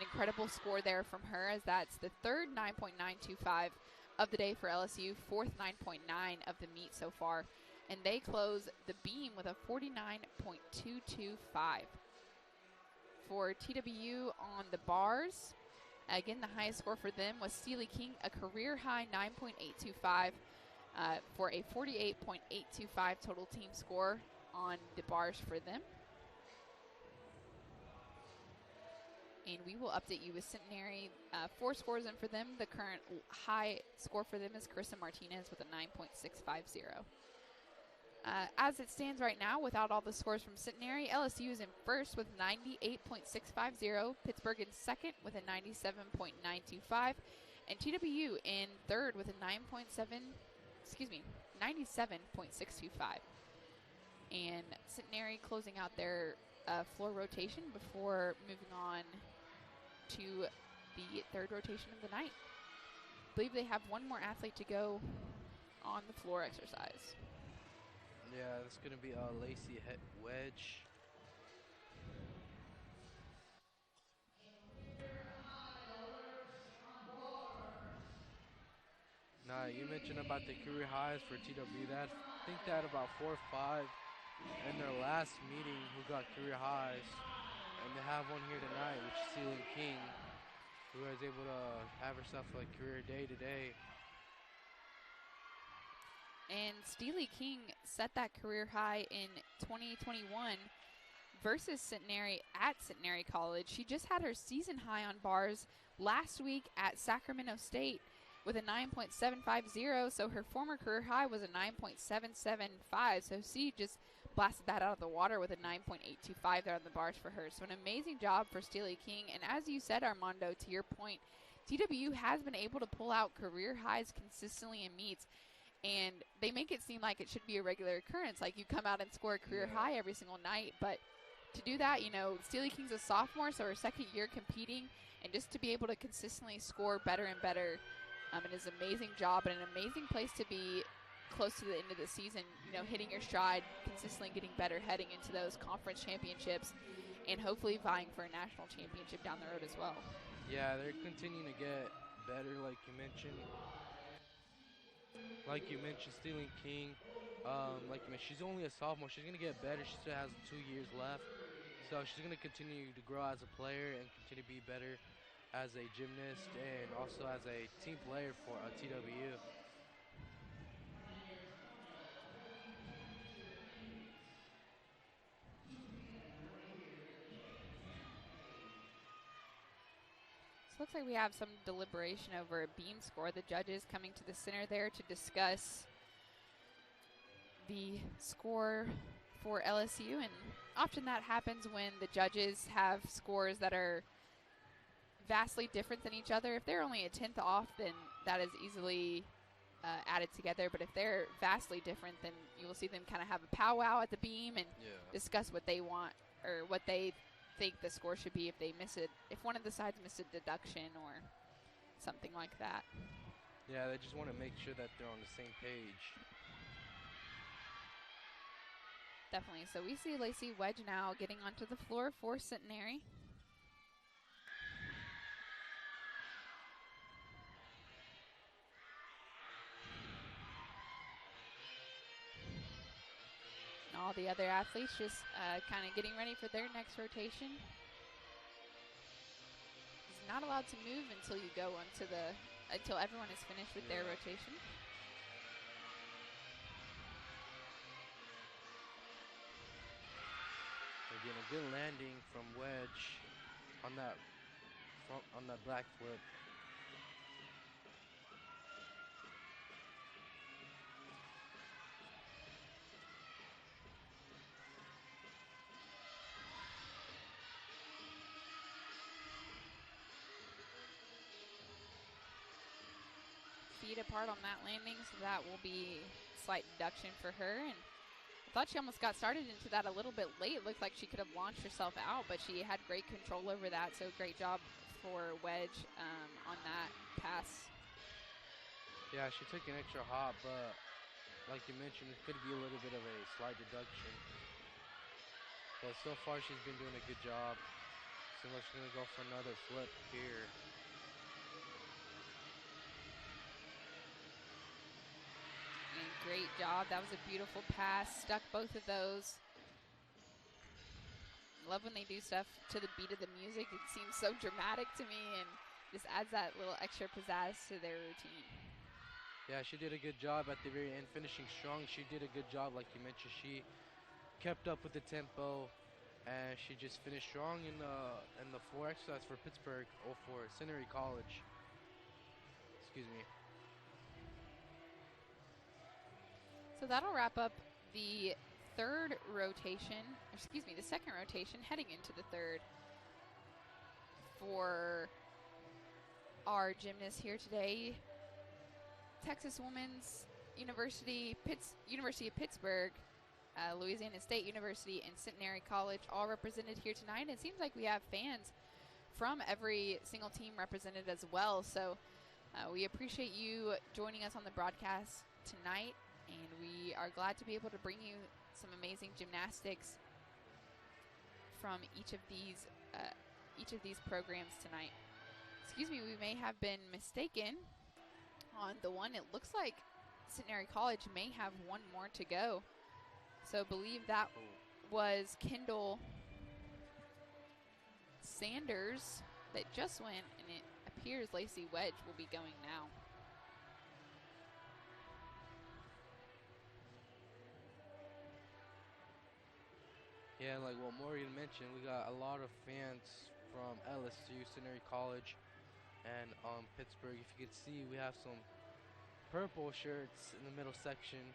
An incredible score there from her, as that's the third 9.925 of the day for LSU, fourth 9.9 of the meet so far. And they close the beam with a 49.225. For TWU on the bars, again, the highest score for them was Steely King, a career high 9.825 for a 48.825 total team score on the bars for them. And we will update you with Centenary. 4 scores in for them. The current high score for them is Carissa Martinez with a 9.650. As it stands right now, without all the scores from Centenary, LSU is in first with 98.650, Pittsburgh in second with a 97.925, and TWU in third with a 97.625. And Centenary closing out their floor rotation before moving on to the third rotation of the night. I believe they have one more athlete to go on the floor exercise. Yeah, that's going to be Lacey Wedge. Now, you mentioned about the career highs for TWU. I think they had about 4 or 5 in their last meeting who got career highs. And they have one here tonight, which is Celine King, who was able to have herself a career day today. And Steely King set that career high in 2021 versus Centenary at Centenary College. She just had her season high on bars last week at Sacramento State with a 9.750. So her former career high was a 9.775. So she just blasted that out of the water with a 9.825 there on the bars for her. So an amazing job for Steely King. And as you said, Armando, to your point, TWU has been able to pull out career highs consistently in meets. And they make it seem like it should be a regular occurrence, like you come out and score a career high every single night. But to do that, you know, Steely King's a sophomore, so her second year competing, and just to be able to consistently score better and better, it is an amazing job and an amazing place to be close to the end of the season, you know, hitting your stride, consistently getting better, heading into those conference championships, and hopefully vying for a national championship down the road as well. Yeah, they're continuing to get better, like you mentioned. Stealing King. Like you mentioned, she's only a sophomore. She's gonna get better. She still has 2 years left, so she's gonna continue to grow as a player and continue to be better as a gymnast and also as a team player for TWU. So it looks like we have some deliberation over a beam score. The judges coming to the center there to discuss the score for LSU, and often that happens when the judges have scores that are vastly different than each other. If they're only a tenth off, then that is easily added together, but if they're vastly different, then you will see them kind of have a powwow at the beam and discuss what they want or what they think the score should be if they miss it, if one of the sides missed a deduction or something like that. Yeah, they just want to make sure that they're on the same page. Definitely. So we see Lacey Wedge now getting onto the floor for Centenary. And all the other athletes just kind of getting ready for their next rotation. He's not allowed to move until you go until everyone is finished with their rotation. Again, a good landing from Wedge on that black flip. Feet apart on that landing, so that will be a slight deduction for her. And I thought she almost got started into that a little bit late. It looked like she could have launched herself out, but she had great control over that, so great job for Wedge on that pass. Yeah, she took an extra hop, but like you mentioned, it could be a little bit of a slight deduction. But so far, she's been doing a good job. So she's going to go for another flip here. And great job. That was a beautiful pass. Stuck both of those. Love when they do stuff to the beat of the music. It seems so dramatic to me and just adds that little extra pizzazz to their routine. Yeah, she did a good job at the very end, finishing strong. She did a good job, like you mentioned. She kept up with the tempo, and she just finished strong in the floor exercise for Pittsburgh or for Centenary College. Excuse me. So that'll wrap up the third rotation, the second rotation, heading into the third for our gymnasts here today. Texas Women's University, University of Pittsburgh, Louisiana State University, and Centenary College all represented here tonight. It seems like we have fans from every single team represented as well. So we appreciate you joining us on the broadcast tonight, and we are glad to be able to bring you some amazing gymnastics from each of these programs tonight. Excuse me, we may have been mistaken on the one. It looks like Centenary College may have one more to go. So believe that was Kendall Sanders that just went, and it appears Lacey Wedge will be going now. Yeah, like what Morgan mentioned, we got a lot of fans from LSU, Centenary College, and Pittsburgh. If you could see, we have some purple shirts in the middle section.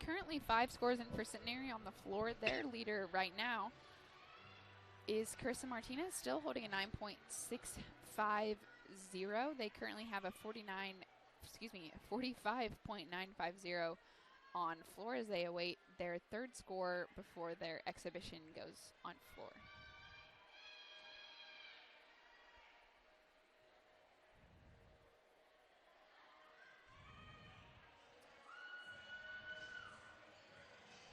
Currently 5 scores in for Centenary on the floor. Their leader right now is Carissa Martinez, still holding a 9.650. They currently have a 45.950 on floor as they await their third score before their exhibition goes on floor.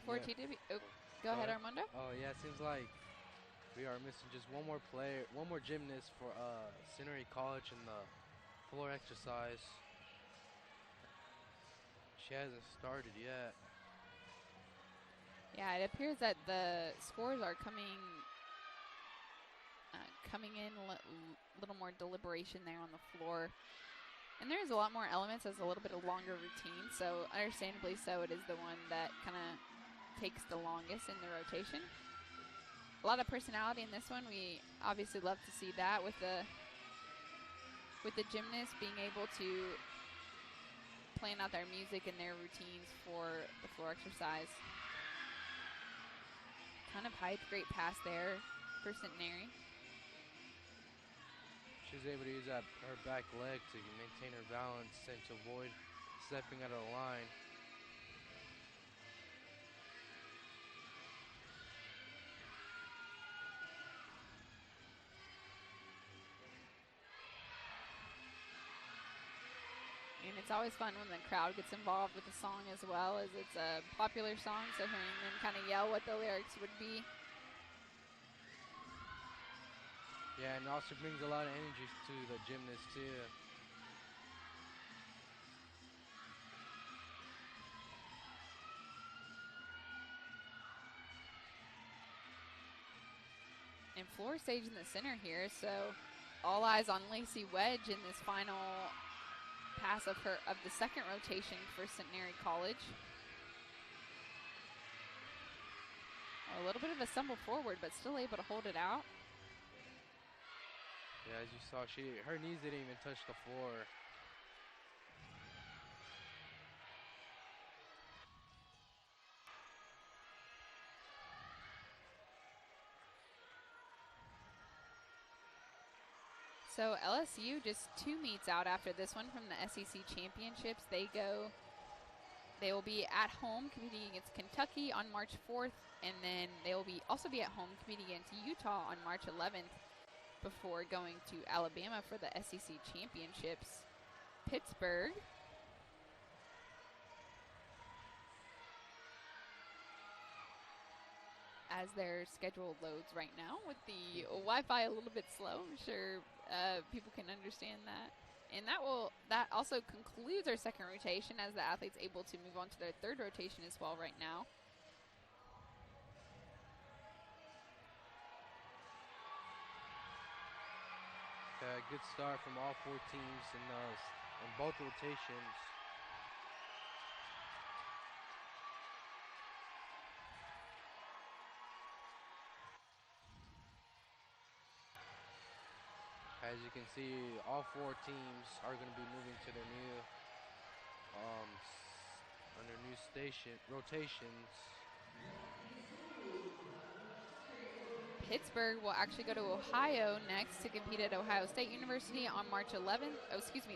For TW, go ahead, Armando. Oh yeah, it seems like we are missing just one more gymnast for Centenary College in the floor exercise. She hasn't started yet. Yeah, it appears that the scores are coming in a little more deliberation there on the floor. And there's a lot more elements as a little bit of longer routine, so understandably so, it is the one that kind of takes the longest in the rotation. A lot of personality in this one. We obviously love to see that with the gymnasts being able to plan out their music and their routines for the floor exercise. Kind of height, great pass there for Centenary. She's able to use her back leg to maintain her balance and to avoid stepping out of the line. And it's always fun when the crowd gets involved with the song as well, as it's a popular song, so hearing them kind of yell what the lyrics would be. Yeah, and also brings a lot of energy to the gymnast too. And floor stage in the center here, so all eyes on Lacey Wedge in this final pass of the second rotation for Centenary College. A little bit of a stumble forward, but still able to hold it out. Yeah, as you saw, her knees didn't even touch the floor. So LSU just 2 meets out after this one from the SEC Championships. They will be at home competing against Kentucky on March 4th, and then they will also be at home competing against Utah on March 11th before going to Alabama for the SEC Championships. Pittsburgh as their schedule loads right now with the Wi-Fi a little bit slow. I'm sure people can understand that. And that also concludes our second rotation as the athletes able to move on to their third rotation as well right now. Good start from all 4 teams in both rotations. As you can see, all 4 teams are going to be moving to their new rotations. Pittsburgh will actually go to Ohio next to compete at Ohio State University on March 11th.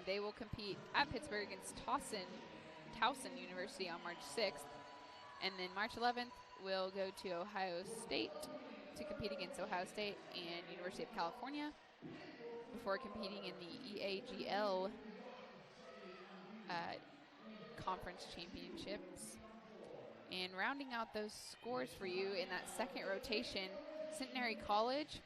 They will compete at Pittsburgh against Towson University on March 6th. And then March 11th, we'll go to Ohio State to compete against Ohio State and University of California before competing in the EAGL conference championships. And rounding out those scores for you in that second rotation, Centenary College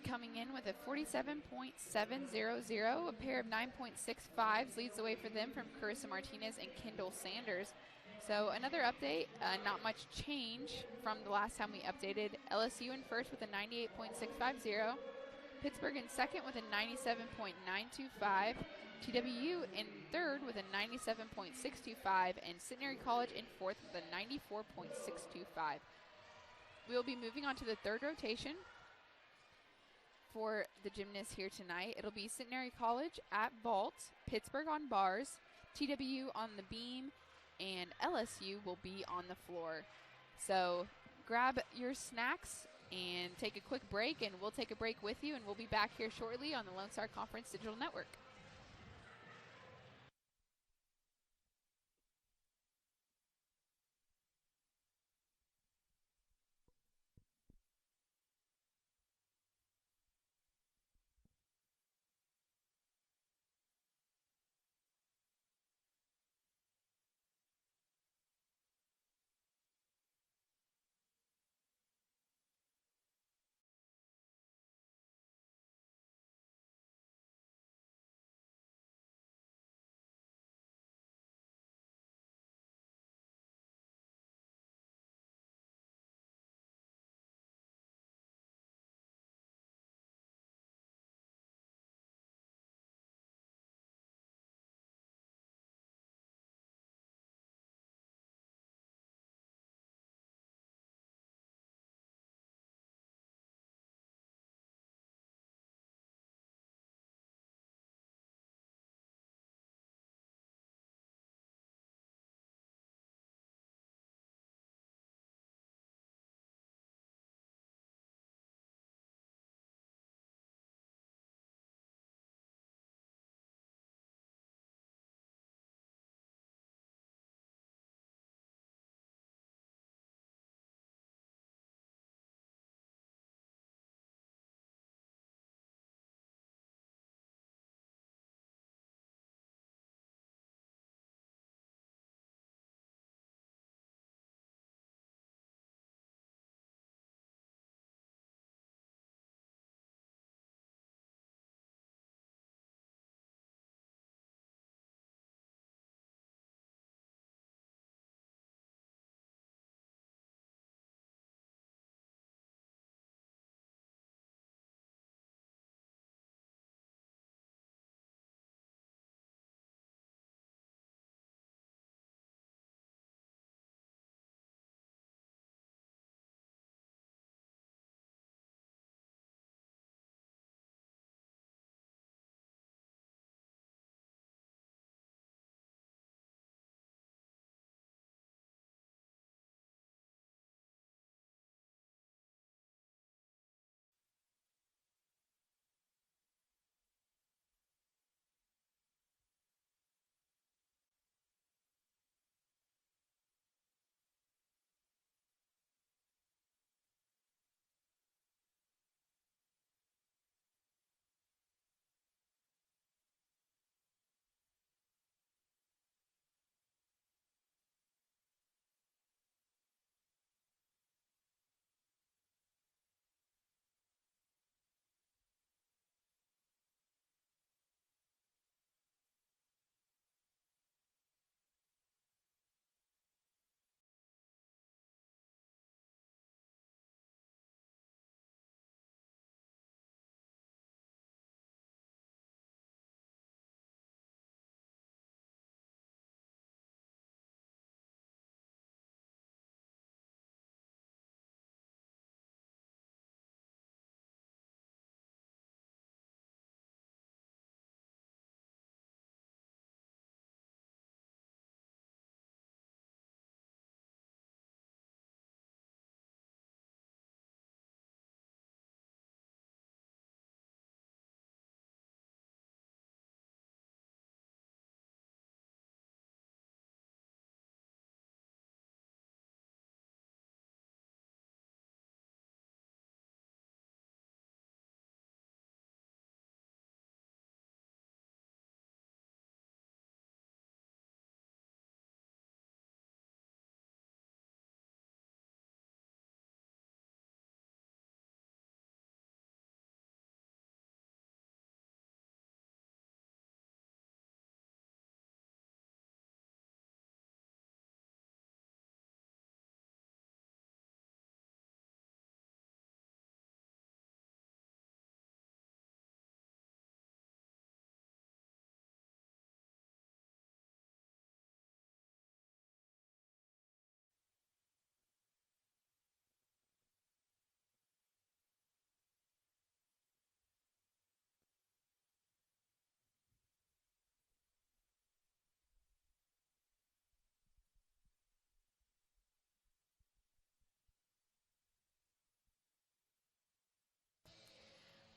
coming in with a 47.700. A pair of 9.65s leads the way for them from Carissa Martinez and Kendall Sanders. So another update, not much change from the last time we updated. LSU in first with a 98.650. Pittsburgh in second with a 97.925. TWU in third with a 97.625. And Centenary College in fourth with a 94.625. We'll be moving on to the third rotation for the gymnasts here tonight. It'll be Centenary College at vault, Pittsburgh on bars, TWU on the beam, and LSU will be on the floor. So grab your snacks and take a quick break, and we'll take a break with you, and we'll be back here shortly on the Lone Star Conference Digital Network.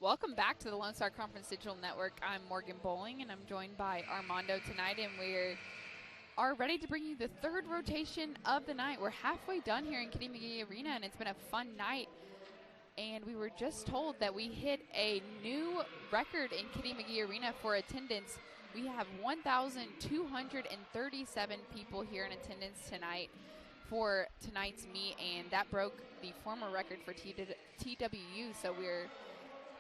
Welcome back to the Lone Star Conference Digital Network. I'm Morgan Bowling, and I'm joined by Armando tonight, and we are ready to bring you the third rotation of the night. We're halfway done here in Kitty McGee Arena, and it's been a fun night. And we were just told that we hit a new record in Kitty McGee Arena for attendance. We have 1,237 people here in attendance tonight for tonight's meet, and that broke the former record for TWU. So we're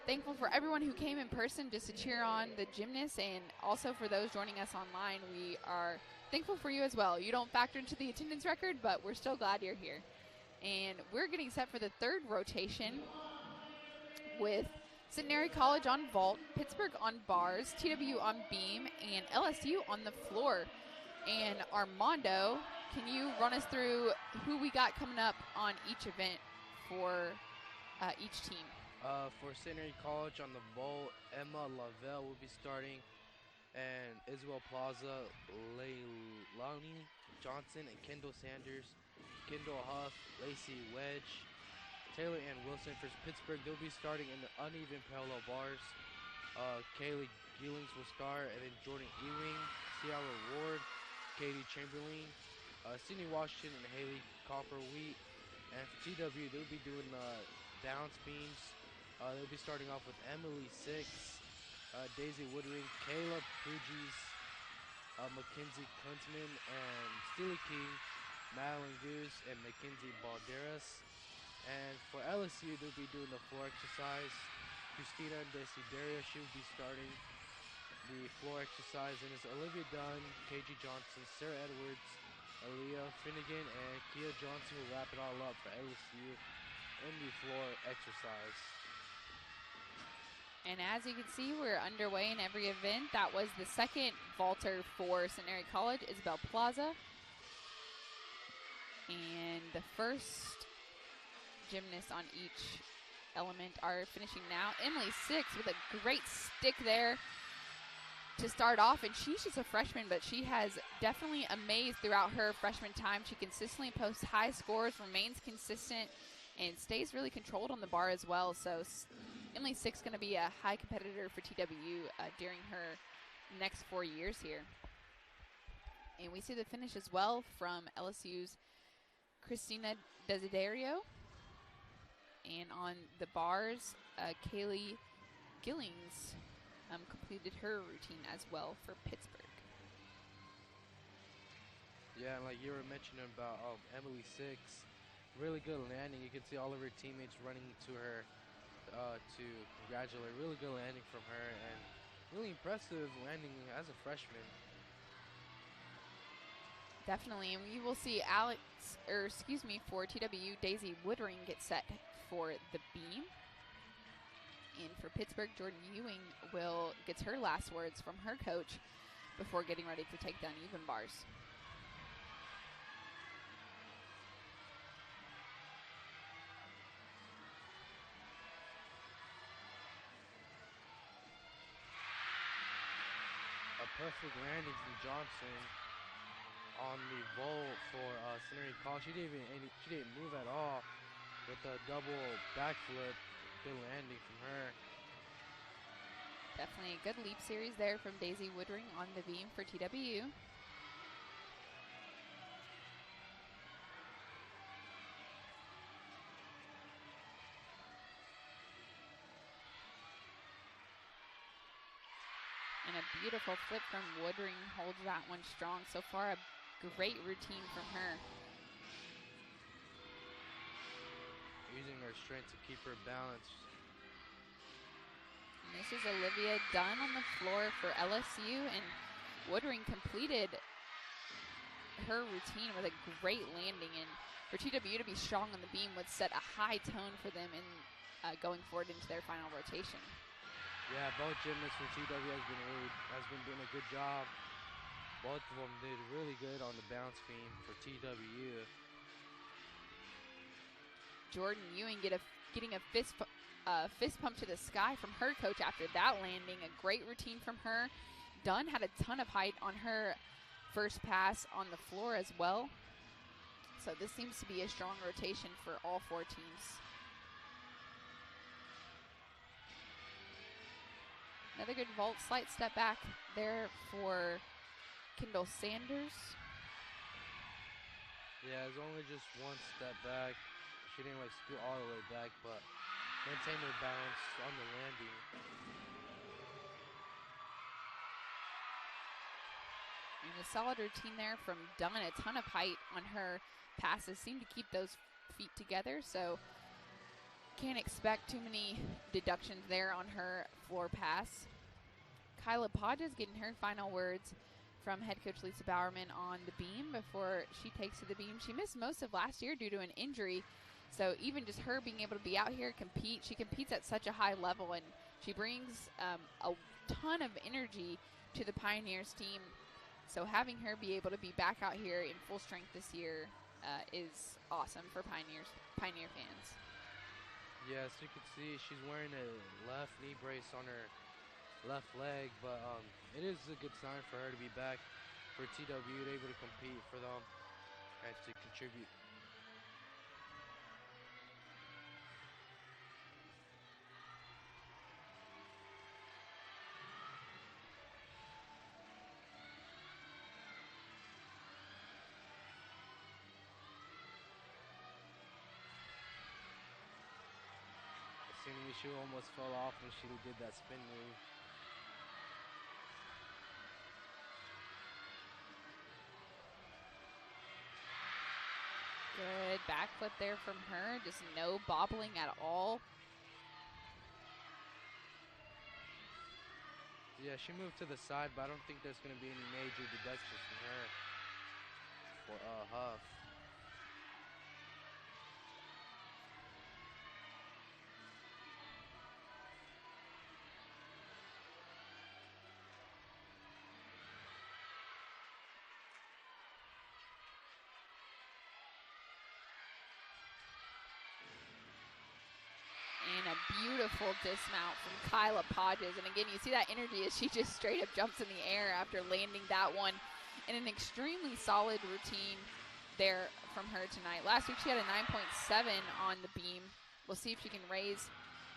thankful for everyone who came in person just to cheer on the gymnasts, and also for those joining us online. We are thankful for you as well. You don't factor into the attendance record, but we're still glad you're here. And we're getting set for the third rotation with Centenary College on vault, Pittsburgh on bars, TWU on beam, and LSU on the floor. And Armando, can you run us through who we got coming up on each event for each team? For Centenary College on the vault, Emma Lavelle will be starting, and Isabel Plaza, Leilani Johnson, and Kendall Sanders, Kendall Huff, Lacey Wedge, Taylor Ann Wilson. For Pittsburgh, they'll be starting in the uneven parallel bars. Kaylee Gillings will start, and then Jordan Ewing, Ciara Ward, Katie Chamberlain, Sydney Washington, and Haley Copper-Wheat. And for TW, they'll be doing the bounce beams. They'll be starting off with Emily Six, Daisy Woodring, Kayla Pugis, Mackenzie Kuntzman, and Steely King, Madeline Goose, and Mackenzie Balderas. And for LSU, they'll be doing the floor exercise. Christina Desiderio, she will be starting the floor exercise, and it's Olivia Dunn, KG Johnson, Sarah Edwards, Aaliyah Finnegan, and Kia Johnson will wrap it all up for LSU in the floor exercise. And as you can see, we're underway in every event. That was the second vaulter for Centenary College, Isabel Plaza. And the first gymnasts on each element are finishing now. Emily Six with a great stick there to start off, and she's just a freshman, but she has definitely amazed throughout her freshman time. She consistently posts high scores, remains consistent, and stays really controlled on the bar as well. So Emily Six going to be a high competitor for TWU during her next 4 years here. And we see the finish as well from LSU's Christina Desiderio. And on the bars, Kaylee Gillings completed her routine as well for Pittsburgh. Yeah, and like you were mentioning about Emily Six, really good landing. You can see all of her teammates running to her to congratulate. Really good landing from her, and really impressive landing as a freshman. Definitely, and we will see for TWU, Daisy Woodring get set for the beam. And for Pittsburgh, Jordan Ewing gets her last words from her coach before getting ready to take down even bars. A perfect landing from Johnson on the vault for Centenary College. She didn't move at all with a double backflip. Good landing from her. Definitely a good leap series there from Daisy Woodring on the beam for TWU. And a beautiful flip from Woodring holds that one strong. So far, a great routine from her. Using her strength to keep her balanced. And this is Olivia Dunn on the floor for LSU, and Woodring completed her routine with a great landing. And for TWU to be strong on the beam would set a high tone for them in going forward into their final rotation. Yeah, both gymnasts for TW has been doing a good job. Both of them did really good on the bounce beam for TWU. Jordan Ewing getting a fist pump to the sky from her coach after that landing. A great routine from her. Dunn had a ton of height on her first pass on the floor as well. So this seems to be a strong rotation for all four teams. Another good vault, slight step back there for Kendall Sanders. Yeah, it's only just one step back. She didn't like scoot all the way back, but maintained her balance on the landing. And a solid routine there from Dunn. A ton of height on her passes. Seem to keep those feet together, so can't expect too many deductions there on her floor pass. Kyla Podges getting her final words from head coach Lisa Bowerman on the beam before she takes to the beam. She missed most of last year due to an injury, so even just her being able to be out here compete, she competes at such a high level, and she brings a ton of energy to the Pioneers team. So having her be able to be back out here in full strength this year is awesome for Pioneer fans. Yes, you can see she's wearing a left knee brace on her left leg, but it is a good sign for her to be back for TWU, able to compete for them and to contribute. Seemingly she almost fell off when she did that spin move. Good backflip there from her, just no bobbling at all. Yeah, she moved to the side, but I don't think there's going to be any major deductions from her for Huff. And a beautiful dismount from Kyla Podges. And again, you see that energy as she just straight up jumps in the air after landing that one in an extremely solid routine there from her tonight. Last week she had a 9.7 on the beam. We'll see if she can raise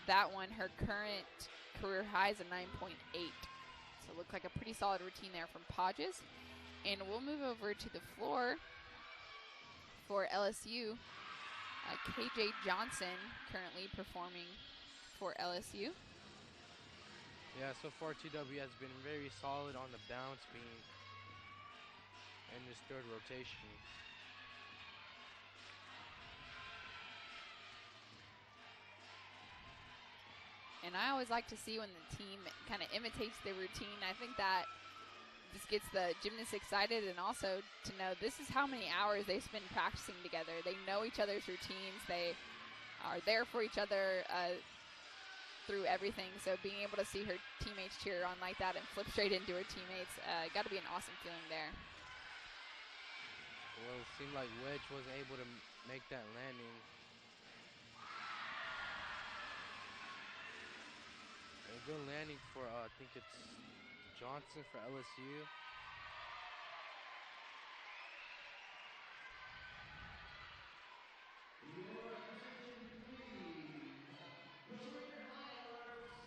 that one. Her current career high is a 9.8. So it looked like a pretty solid routine there from Podges. And we'll move over to the floor for LSU. KJ Johnson currently performing for LSU. Yeah, so far TW has been very solid on the bounce beam in this third rotation. And I always like to see when the team kind of imitates the routine. I think that just gets the gymnasts excited, and also to know this is how many hours they spend practicing together. They know each other's routines. They are there for each other through everything. So being able to see her teammates cheer on like that and flip straight into her teammates, got to be an awesome feeling there. Well, it seemed like Wedge wasn't able to make that landing. A good landing for, I think it's Johnson for LSU. Your attention, please. Career high alerts.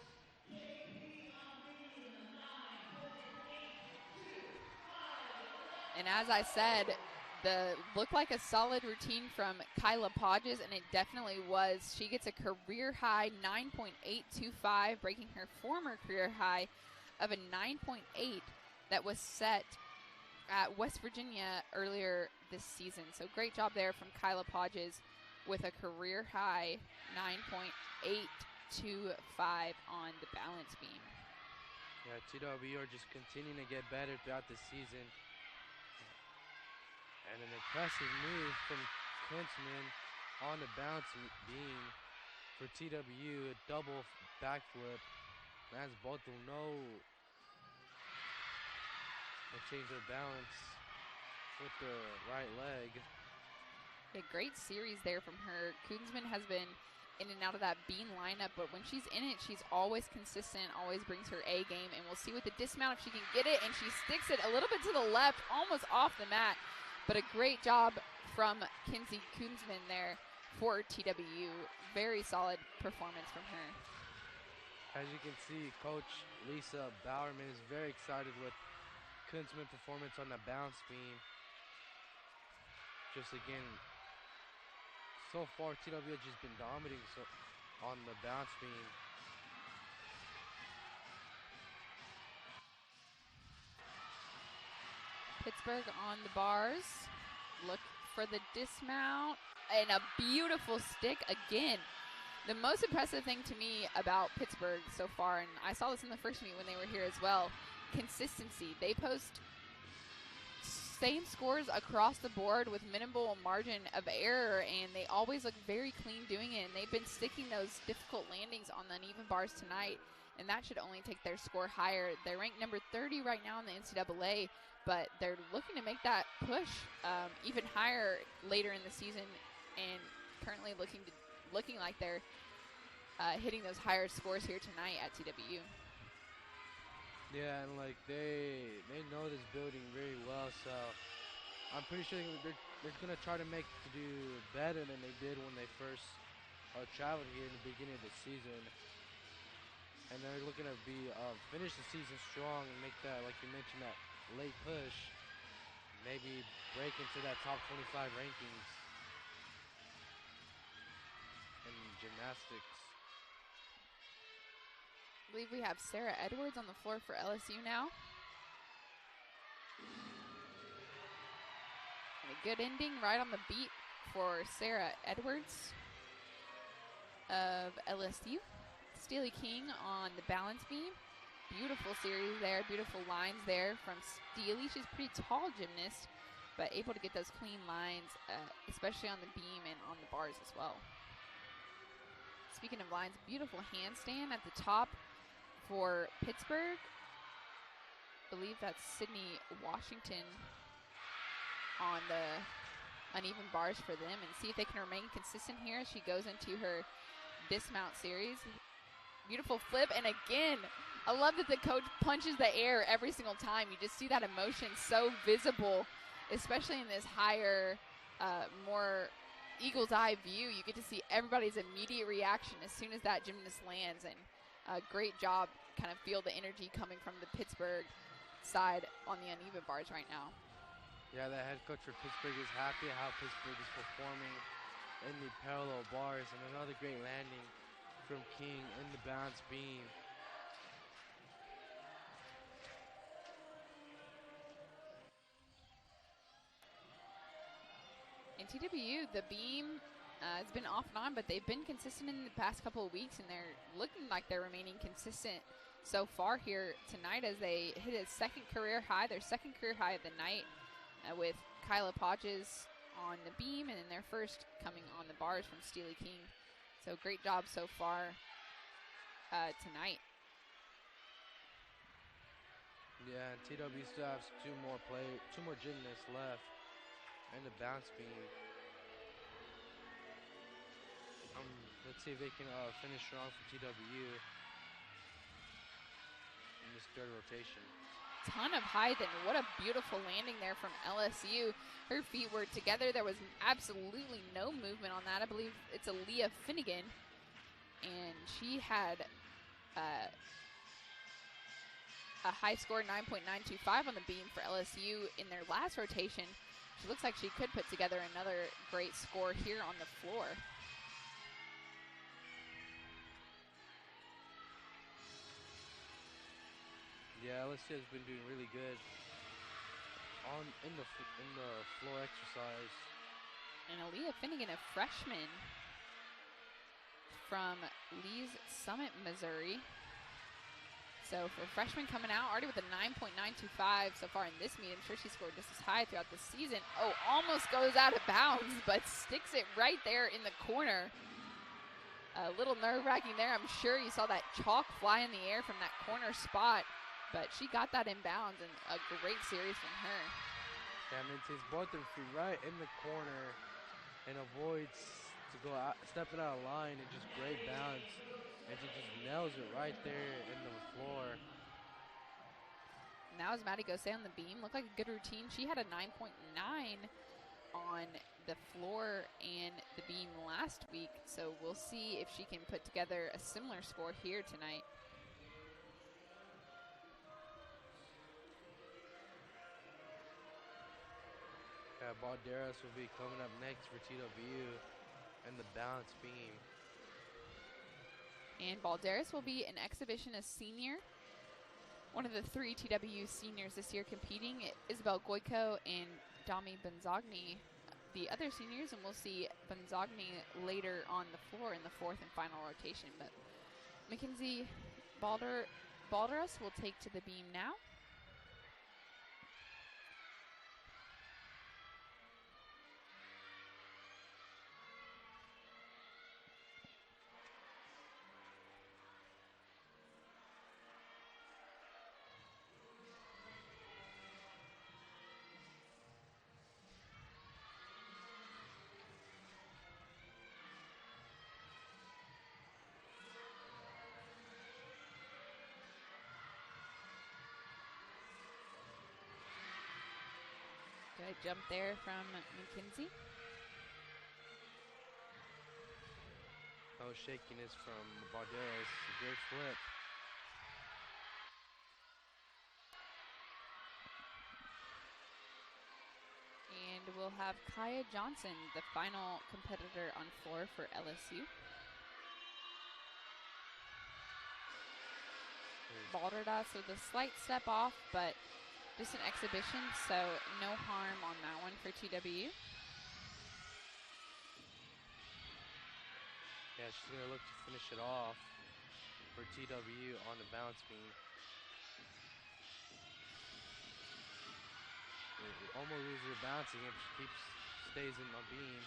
KP on beam 9.825. And as I said, the looked like a solid routine from Kyla Podges, and it definitely was. She gets a career high 9.825, breaking her former career high of a 9.8 that was set at West Virginia earlier this season. So great job there from Kyla Podges with a career high 9.825 on the balance beam. Yeah, TW are just continuing to get better throughout the season. And an impressive move from Klinsman on the bounce beam for TWU, a double backflip. Lands both of them, no. They change their balance with the right leg. A great series there from her. Kunzman has been in and out of that beam lineup, but when she's in it, she's always consistent, always brings her A game, and we'll see with the dismount if she can get it, and she sticks it a little bit to the left, almost off the mat, but a great job from Kinsey Kunzman there for TWU. Very solid performance from her. As you can see, Coach Lisa Bowerman is very excited with Kunzman's performance on the bounce beam. Just again, so far TWU has just been dominating on the bounce beam. Pittsburgh on the bars. Look for the dismount. And a beautiful stick again. The most impressive thing to me about Pittsburgh so far, and I saw this in the first meet when they were here as well, consistency. They post same scores across the board with minimal margin of error, and they always look very clean doing it. And they've been sticking those difficult landings on the uneven bars tonight, and that should only take their score higher. They're ranked number 30 right now in the NCAA, but they're looking to make that push even higher later in the season, and currently looking like they're hitting those higher scores here tonight at TWU. Yeah, and like they know this building very well, so I'm pretty sure they're gonna try to do better than they did when they first traveled here in the beginning of the season. And they're looking to finish the season strong and make that, like you mentioned, that late push, maybe break into that top 25 rankings in gymnastics. I believe we have Sarah Edwards on the floor for LSU now. And a good ending right on the beat for Sarah Edwards of LSU. Steely King on the balance beam. Beautiful series there, beautiful lines there from Steely. She's a pretty tall gymnast, but able to get those clean lines, especially on the beam and on the bars as well. Speaking of lines, beautiful handstand at the top for Pittsburgh. I believe that's Sydney Washington on the uneven bars for them, and see if they can remain consistent here as she goes into her dismount series. Beautiful flip, and again, I love that the coach punches the air every single time. You just see that emotion so visible, especially in this higher, more eagle's eye view. You get to see everybody's immediate reaction as soon as that gymnast lands, and great job, kind of feel the energy coming from the Pittsburgh side on the uneven bars right now. Yeah, the head coach for Pittsburgh is happy how Pittsburgh is performing in the parallel bars, and another great landing from King in the bounce beam. In TWU, the beam has been off and on, but they've been consistent in the past couple of weeks, and they're looking like they're remaining consistent so far here tonight as they hit a second career high, their second career high of the night, with Kyla Podges on the beam, and then their first coming on the bars from Steely King. So great job so far tonight. Yeah, and TWU still has two more gymnasts left in the bounce beam. Let's see if they can finish strong for TWU in this third rotation. Ton of height, and what a beautiful landing there from LSU. Her feet were together. There was absolutely no movement on that. I believe it's Aaliyah Finnegan, and she had a high score, 9.925 on the beam for LSU in their last rotation. She looks like she could put together another great score here on the floor. Yeah, LSU has been doing really good in the floor exercise. And Aaliyah Finnegan, a freshman from Lee's Summit, Missouri. So for a freshman coming out, already with a 9.925 so far in this meet. I'm sure she scored just as high throughout the season. Oh, almost goes out of bounds, but sticks it right there in the corner. A little nerve-wracking there. I'm sure you saw that chalk fly in the air from that corner spot, but she got that in bounds, and a great series from her. Yeah, maintains both her feet right in the corner and avoids to go out, stepping out of line, and just great bounce. And she just nails it right there in the floor. And that was Maddie Gosset on the beam. Looked like a good routine. She had a 9.9 on the floor and the beam last week, so we'll see if she can put together a similar score here tonight. Yeah, Balderas will be coming up next for TWU and the balance beam. And Balderas will be an exhibitionist senior. One of the 3 TWU seniors this year competing, Isabel Goyko and Dami Benzogni, the other seniors, and we'll see Benzogni later on the floor in the 4th and final rotation. But Mackenzie Balderas will take to the beam now. Good jump there from McKenzie. No shakiness from Balderas. Great flip. And we'll have Kaya Johnson, the final competitor on floor for LSU. Balderas with a slight step off, but just an exhibition, so no harm on that one for TWU. Yeah, she's going to look to finish it off for TWU on the balance beam. Almost loses her balancing if she stays in the beam.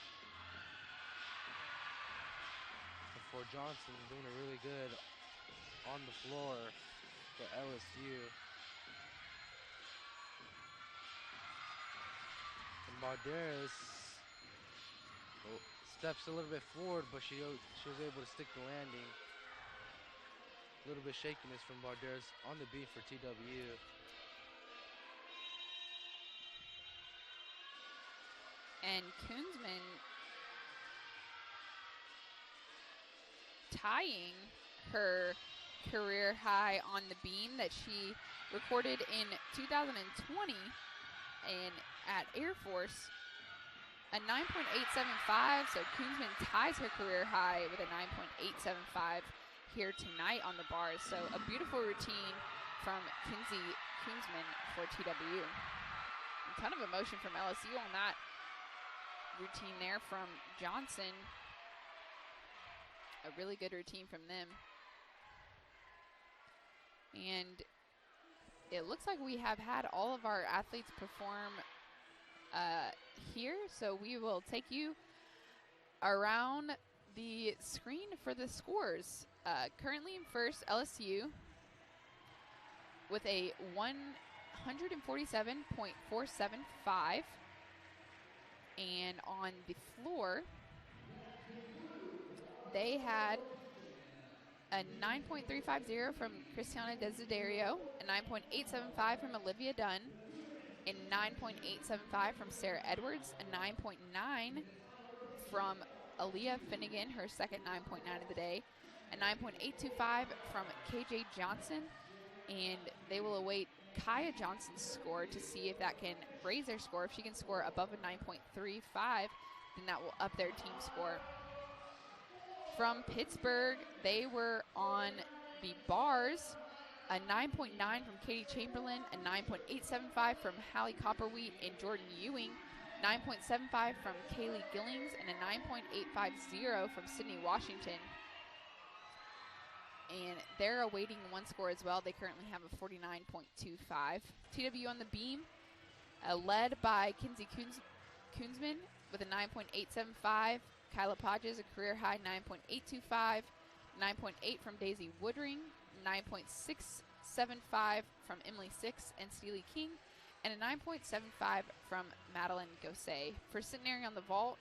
For Johnson, doing it really good on the floor for LSU. And Balderas steps a little bit forward, but she was able to stick the landing. A little bit shakiness from Balderas on the beam for TWU. And Koonsman tying her career high on the beam that she recorded in 2020 at Air Force, a 9.875. So Koonsman ties her career high with a 9.875 here tonight on the bars. So a beautiful routine from Kinsey Koonsman for TWU. A ton of emotion from LSU on that routine there from Johnson. A really good routine from them. And it looks like we have had all of our athletes perform here, so we will take you around the screen for the scores. Currently in first, LSU with a 147.475. And on the floor, they had a 9.350 from Christiana Desiderio, a 9.875 from Olivia Dunn, a 9.875 from Sarah Edwards, a 9.9 from Aaliyah Finnegan, her second 9.9 of the day, a 9.825 from KJ Johnson, and they will await Kaya Johnson's score to see if that can raise their score. If she can score above a 9.35, then that will up their team score. From Pittsburgh, they were on the bars, a 9.9 from Katie Chamberlain, a 9.875 from Hallie Copperwheat and Jordan Ewing, 9.75 from Kaylee Gillings, and a 9.850 from Sydney Washington. And they're awaiting one score as well. They currently have a 49.25. TWU on the beam, led by Kinsey Koonsman with a 9.875. Kyla Podges, a career high 9.825. 9.8 from Daisy Woodring, 9.675 from Emily Six and Steely King, and a 9.75 from Madeline Gosset. For Centenary on the vault,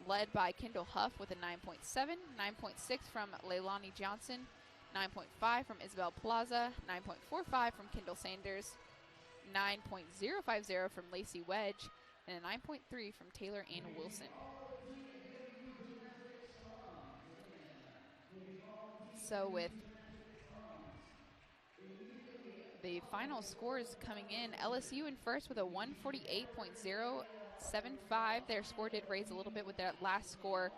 led by Kendall Huff with a 9.7, 9.6 from Leilani Johnson, 9.5 from Isabel Plaza, 9.45 from Kendall Sanders, 9.050 from Lacey Wedge, and a 9.3 from Taylor Ann Wilson. So with the final scores coming in, LSU in first with a 148.0 7-5. Their score did raise a little bit with that last score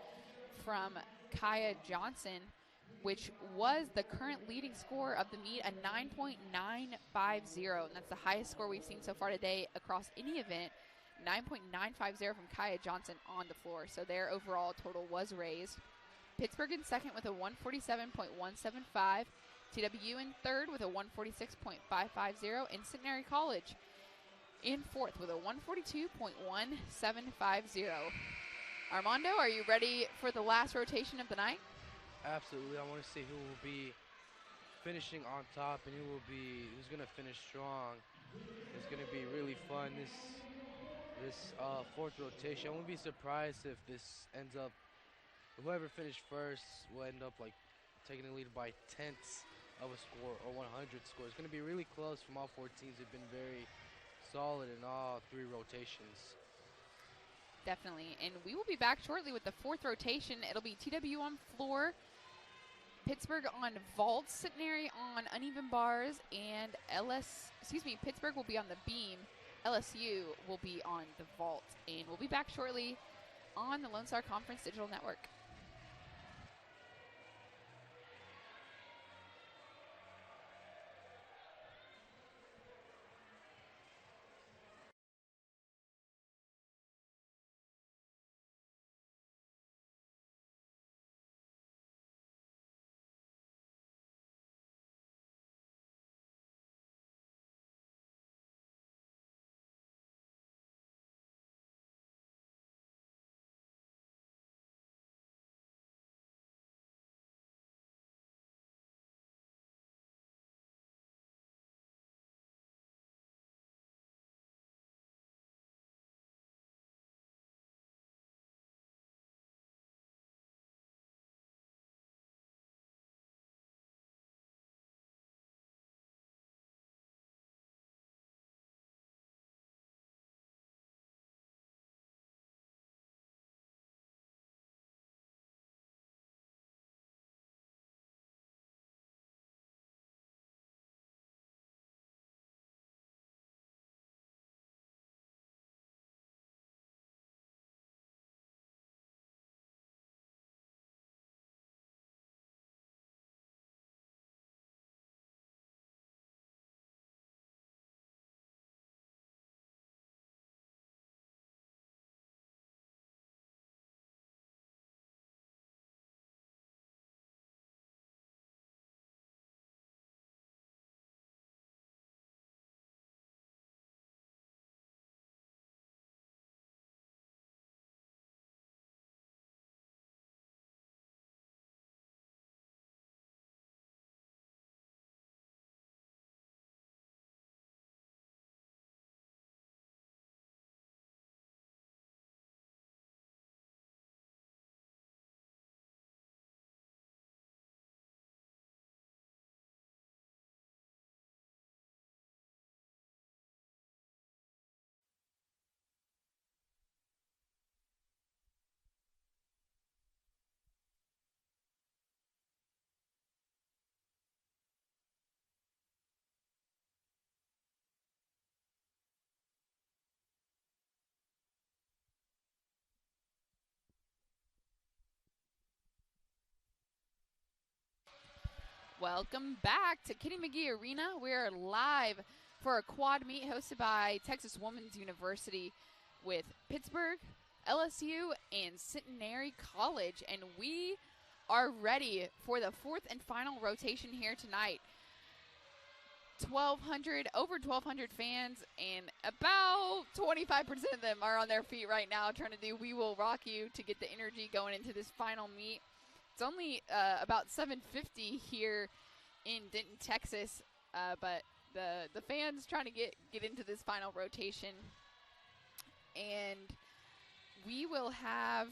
from Kaya Johnson, which was the current leading score of the meet, a 9.950. And that's the highest score we've seen so far today across any event, 9.950 from Kaya Johnson on the floor. So their overall total was raised. Pittsburgh in second with a 147.175. TWU in third with a 146.550. And Centenary College in fourth with a 142.1750. Armando, are you ready for the last rotation of the night? Absolutely. I want to see who will be finishing on top and who's going to finish strong. It's going to be really fun. This fourth rotation. I wouldn't be surprised if this ends up, whoever finished first will end up like taking the lead by tenths of a score or 100 score. It's going to be really close from all four teams. They've been very solid in all three rotations. Definitely. And we will be back shortly with the fourth rotation. It'll be TWU on floor, Pittsburgh on vaults, Centenary on uneven bars, and Pittsburgh will be on the beam. LSU will be on the vault. And we'll be back shortly on the Lone Star Conference Digital Network. Welcome back to Kitty McGee Arena. We're live for a quad meet hosted by Texas Women's University with Pittsburgh, LSU, and Centenary College. And we are ready for the fourth and final rotation here tonight. Over 1,200 fans, and about 25% of them are on their feet right now trying to do We Will Rock You to get the energy going into this final meet. It's only about 7:50 here in Denton, Texas, but the fans trying to get into this final rotation. And we will have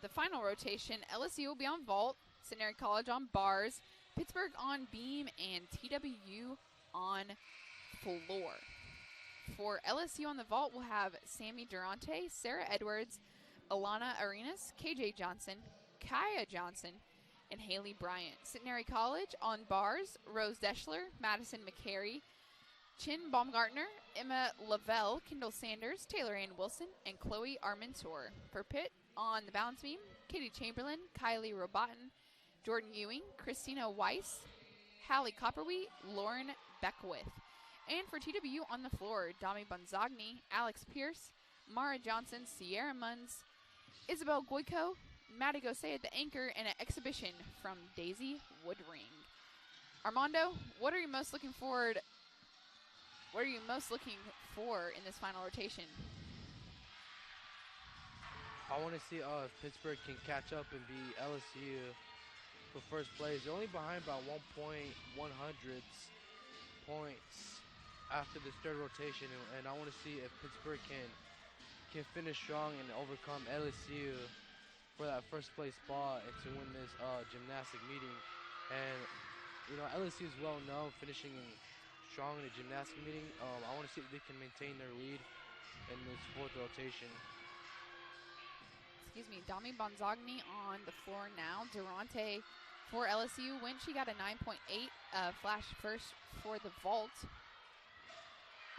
the final rotation. LSU will be on vault, Centenary College on bars, Pittsburgh on beam, and TWU on floor. For LSU on the vault, we'll have Sammy Durante, Sarah Edwards, Alana Arenas, KJ Johnson, Kaya Johnson, and Haley Bryant. Centenary College on bars, Rose Deschler, Madison McCary, Chin Baumgartner, Emma Lavelle, Kendall Sanders, Taylor Ann Wilson, and Chloe Armentor. For Pitt, on the balance beam, Katie Chamberlain, Kylie Robotin, Jordan Ewing, Christina Weiss, Hallie Copperwheat, Lauren Beckwith. And for TWU on the floor, Dami Bonzagni, Alex Pierce, Mara Johnson, Sierra Munns, Isabel Goyko, Maddie Gosay at the anchor, and an exhibition from Daisy Woodring. Armando, what are you most looking for in this final rotation? I want to see if Pittsburgh can catch up and beat LSU for first place. They're only behind by 1.1 points after this third rotation, and I want to see if Pittsburgh can finish strong and overcome LSU for that first place spot and to win this gymnastic meeting. And you know, LSU is well known finishing strong in the gymnastic meeting. I want to see if they can maintain their lead in this fourth rotation. Excuse me, Dami Bonzagni on the floor now. Durante for LSU when she got a 9.8 flash first for the vault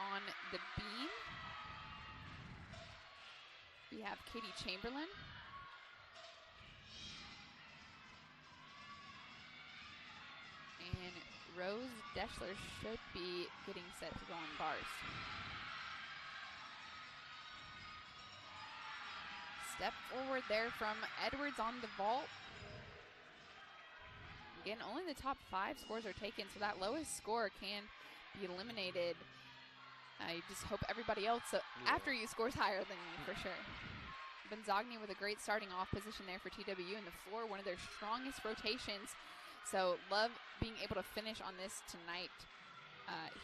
on the beam. We have Katie Chamberlain. And Rose Deschler should be getting set to go on bars. Step forward there from Edwards on the vault. Again, only the top 5 scores are taken, so that lowest score can be eliminated. I just hope everybody else after you scores higher than you, for sure. Bonzagni with a great starting off position there for TWU in the floor, one of their strongest rotations. So love being able to finish on this tonight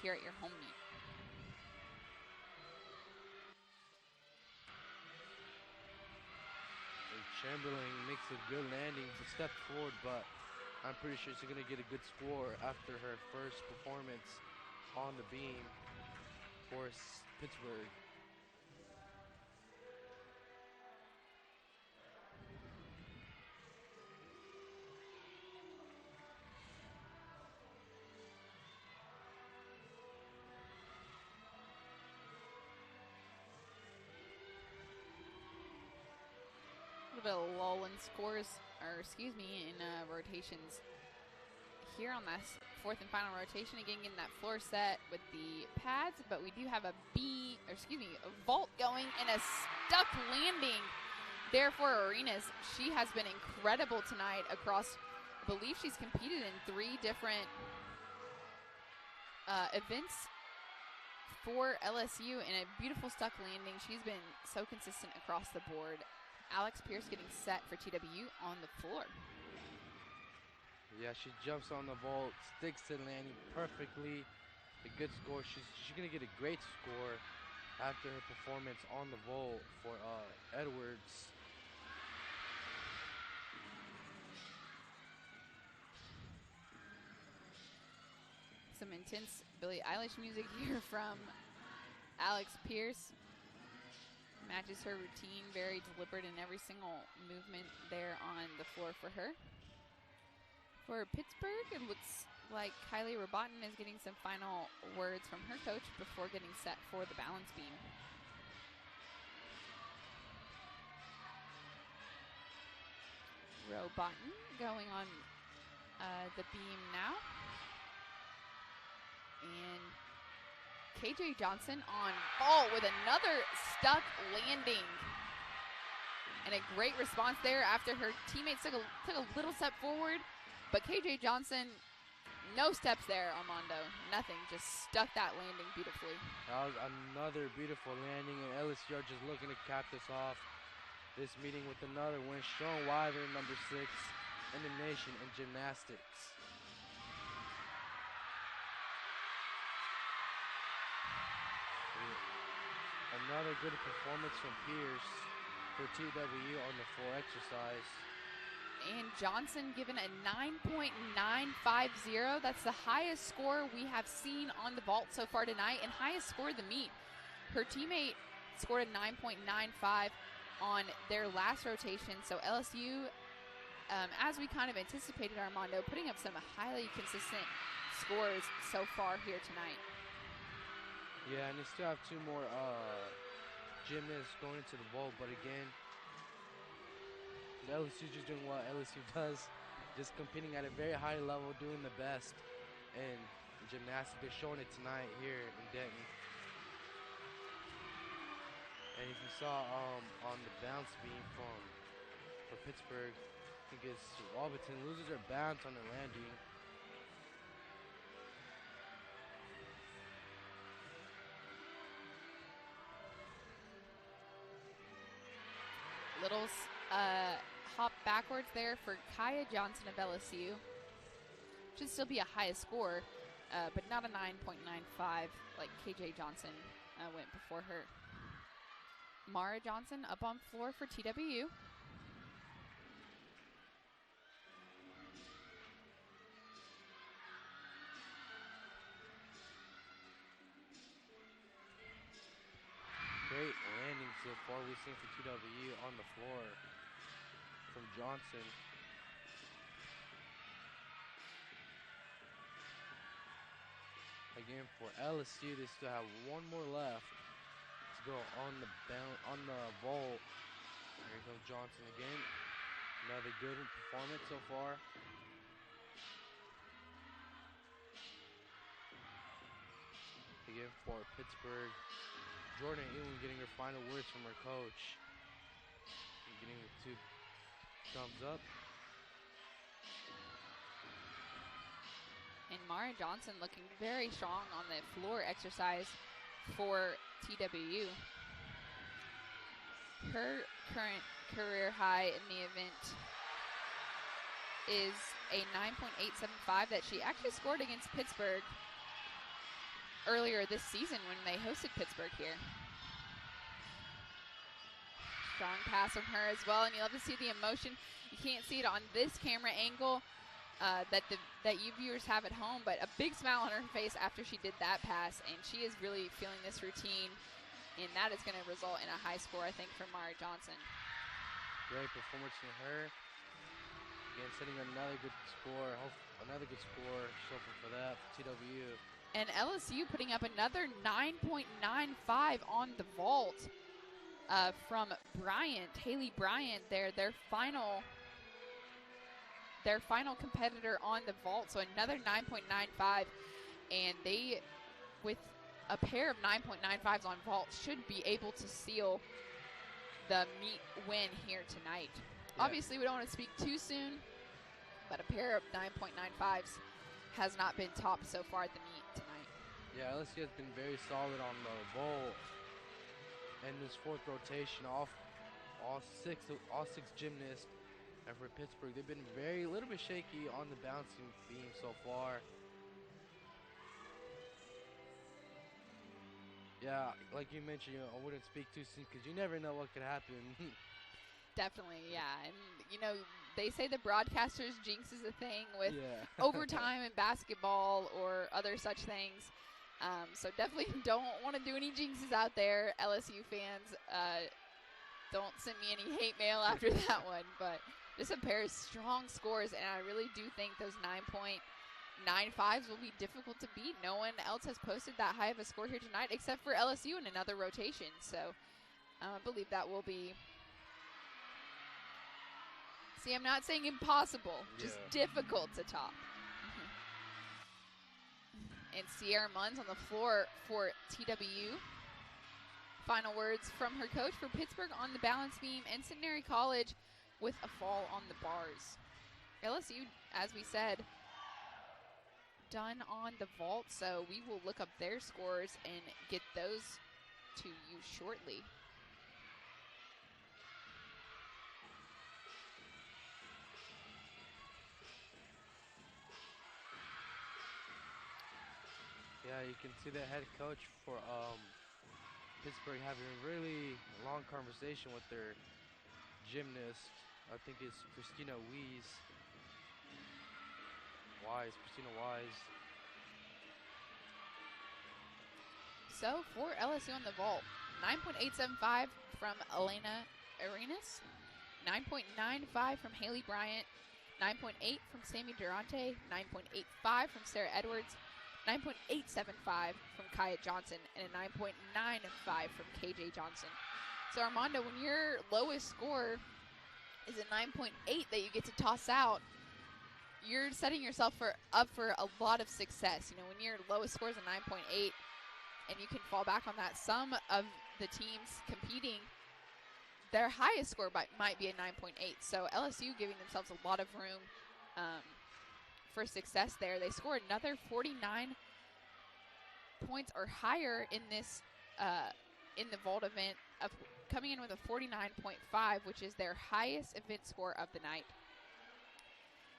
here at your home meet. Chamberlain makes a good landing, a step forward, but I'm pretty sure she's going to get a good score after her first performance on the beam for Pittsburgh. A little bit of lull in scores, or excuse me, in rotations here on this fourth and final rotation. Again, getting that floor set with the pads, but we do have a vault going and a stuck landing there for Arenas. She has been incredible tonight across, I believe she's competed in 3 different events for LSU, and a beautiful stuck landing. She's been so consistent across the board. Alex Pierce getting set for TWU on the floor. Yeah, she jumps on the vault, sticks the landing perfectly. A good score. She's going to get a great score after her performance on the vault for Edwards. Some intense Billie Eilish music here from Alex Pierce. Matches her routine, very deliberate in every single movement there on the floor for her. For Pittsburgh, it looks like Kylie Robotin is getting some final words from her coach before getting set for the balance beam. Robotin going on the beam now. And KJ Johnson on ball with another stuck landing. And a great response there after her teammates took a little step forward. But KJ Johnson, no steps there, Armando. Nothing, just stuck that landing beautifully. That was another beautiful landing, and LSU are just looking to cap this off this meeting with another win. Strong Wyvern, number 6 in the nation in gymnastics. Another good performance from Pierce for TWU on the floor exercise. And Johnson given a 9.950. That's the highest score we have seen on the vault so far tonight, and highest score of the meet. Her teammate scored a 9.95 on their last rotation. So LSU, as we kind of anticipated, Armando, putting up some highly consistent scores so far here tonight. Yeah, and they still have 2 more gymnasts going into the vault, but again, LSU just doing what LSU does, just competing at a very high level, doing the best in gymnastics. They're showing it tonight here in Denton. And if you saw on the bounce beam for Pittsburgh, I think it's Walberton loses their bounce on their landing. Little hop backwards there for Kaya Johnson of LSU. Should still be a highest score, but not a 9.95 like KJ Johnson went before her. Mara Johnson up on floor for TWU. Great landing so far we've seen for TWU on the floor from Johnson. Again, for LSU, they still have 1 more left to go on the vault. Here comes Johnson again. Another good performance so far. Again for Pittsburgh, Jordan Ewan getting her final words from her coach. Getting the 2 thumbs up. And Mara Johnson looking very strong on the floor exercise for TWU. Her current career high in the event is a 9.875 that she actually scored against Pittsburgh earlier this season when they hosted Pittsburgh here. Strong pass from her as well, and you love to see the emotion. You can't see it on this camera angle that you viewers have at home, but a big smile on her face after she did that pass, and she is really feeling this routine, and that is going to result in a high score, I think, for Mara Johnson. Great performance from her. Again, setting another good score. Another good score so far for that for TWU. And LSU putting up another 9.95 on the vault from Haley Bryant there, their final competitor on the vault. So another 9.95, and they, with a pair of 9.95s on vault, should be able to seal the meet win here tonight. Yeah. Obviously, we don't want to speak too soon, but a pair of 9.95s has not been topped so far at the meet tonight. Yeah, LSU has been very solid on the vault. And this 4th rotation, all six gymnasts, and for Pittsburgh, they've been a little bit shaky on the bouncing beam so far. Yeah, like you mentioned, I wouldn't speak too soon because you never know what could happen. Definitely, yeah. And, they say the broadcasters jinx is a thing with overtime in basketball or other such things. So definitely don't want to do any jinxes out there, LSU fans. Don't send me any hate mail after that one. But just a pair of strong scores, and I really do think those 9.95s will be difficult to beat. No one else has posted that high of a score here tonight except for LSU in another rotation. So I believe that will be... See, I'm not saying impossible, just difficult to top. And Sierra Munn's on the floor for TWU. Final words from her coach for Pittsburgh on the balance beam, and Centenary College with a fall on the bars. LSU, as we said, done on the vault, so we will look up their scores and get those to you shortly. Yeah, you can see the head coach for Pittsburgh having a really long conversation with their gymnast. I think it's Christina Wise. So for LSU on the vault, 9.875 from Elena Arenas, 9.95 from Haley Bryant, 9.8 from Sammy Durante, 9.85 from Sarah Edwards, 9.875 from Kaya Johnson, and a 9.95 from KJ Johnson. So Armando, when your lowest score is a 9.8 that you get to toss out, you're setting yourself up for a lot of success. You know, when your lowest score is a 9.8 and you can fall back on that, some of the teams competing, their highest score might be a 9.8. So LSU giving themselves a lot of room for success there. They scored another 49 points or higher in this in the vault event, of coming in with a 49.5, which is their highest event score of the night.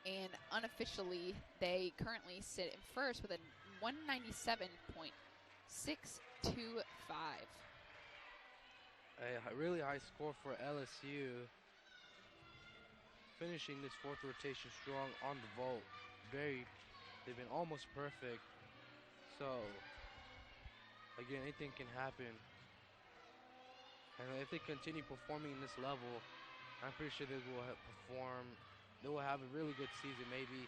And unofficially, they currently sit in first with a 197.625. A really high score for LSU, finishing this fourth rotation strong on the vault. They've been almost perfect. So, again, anything can happen. And if they continue performing in this level, I'm pretty sure they will they will have a really good season, maybe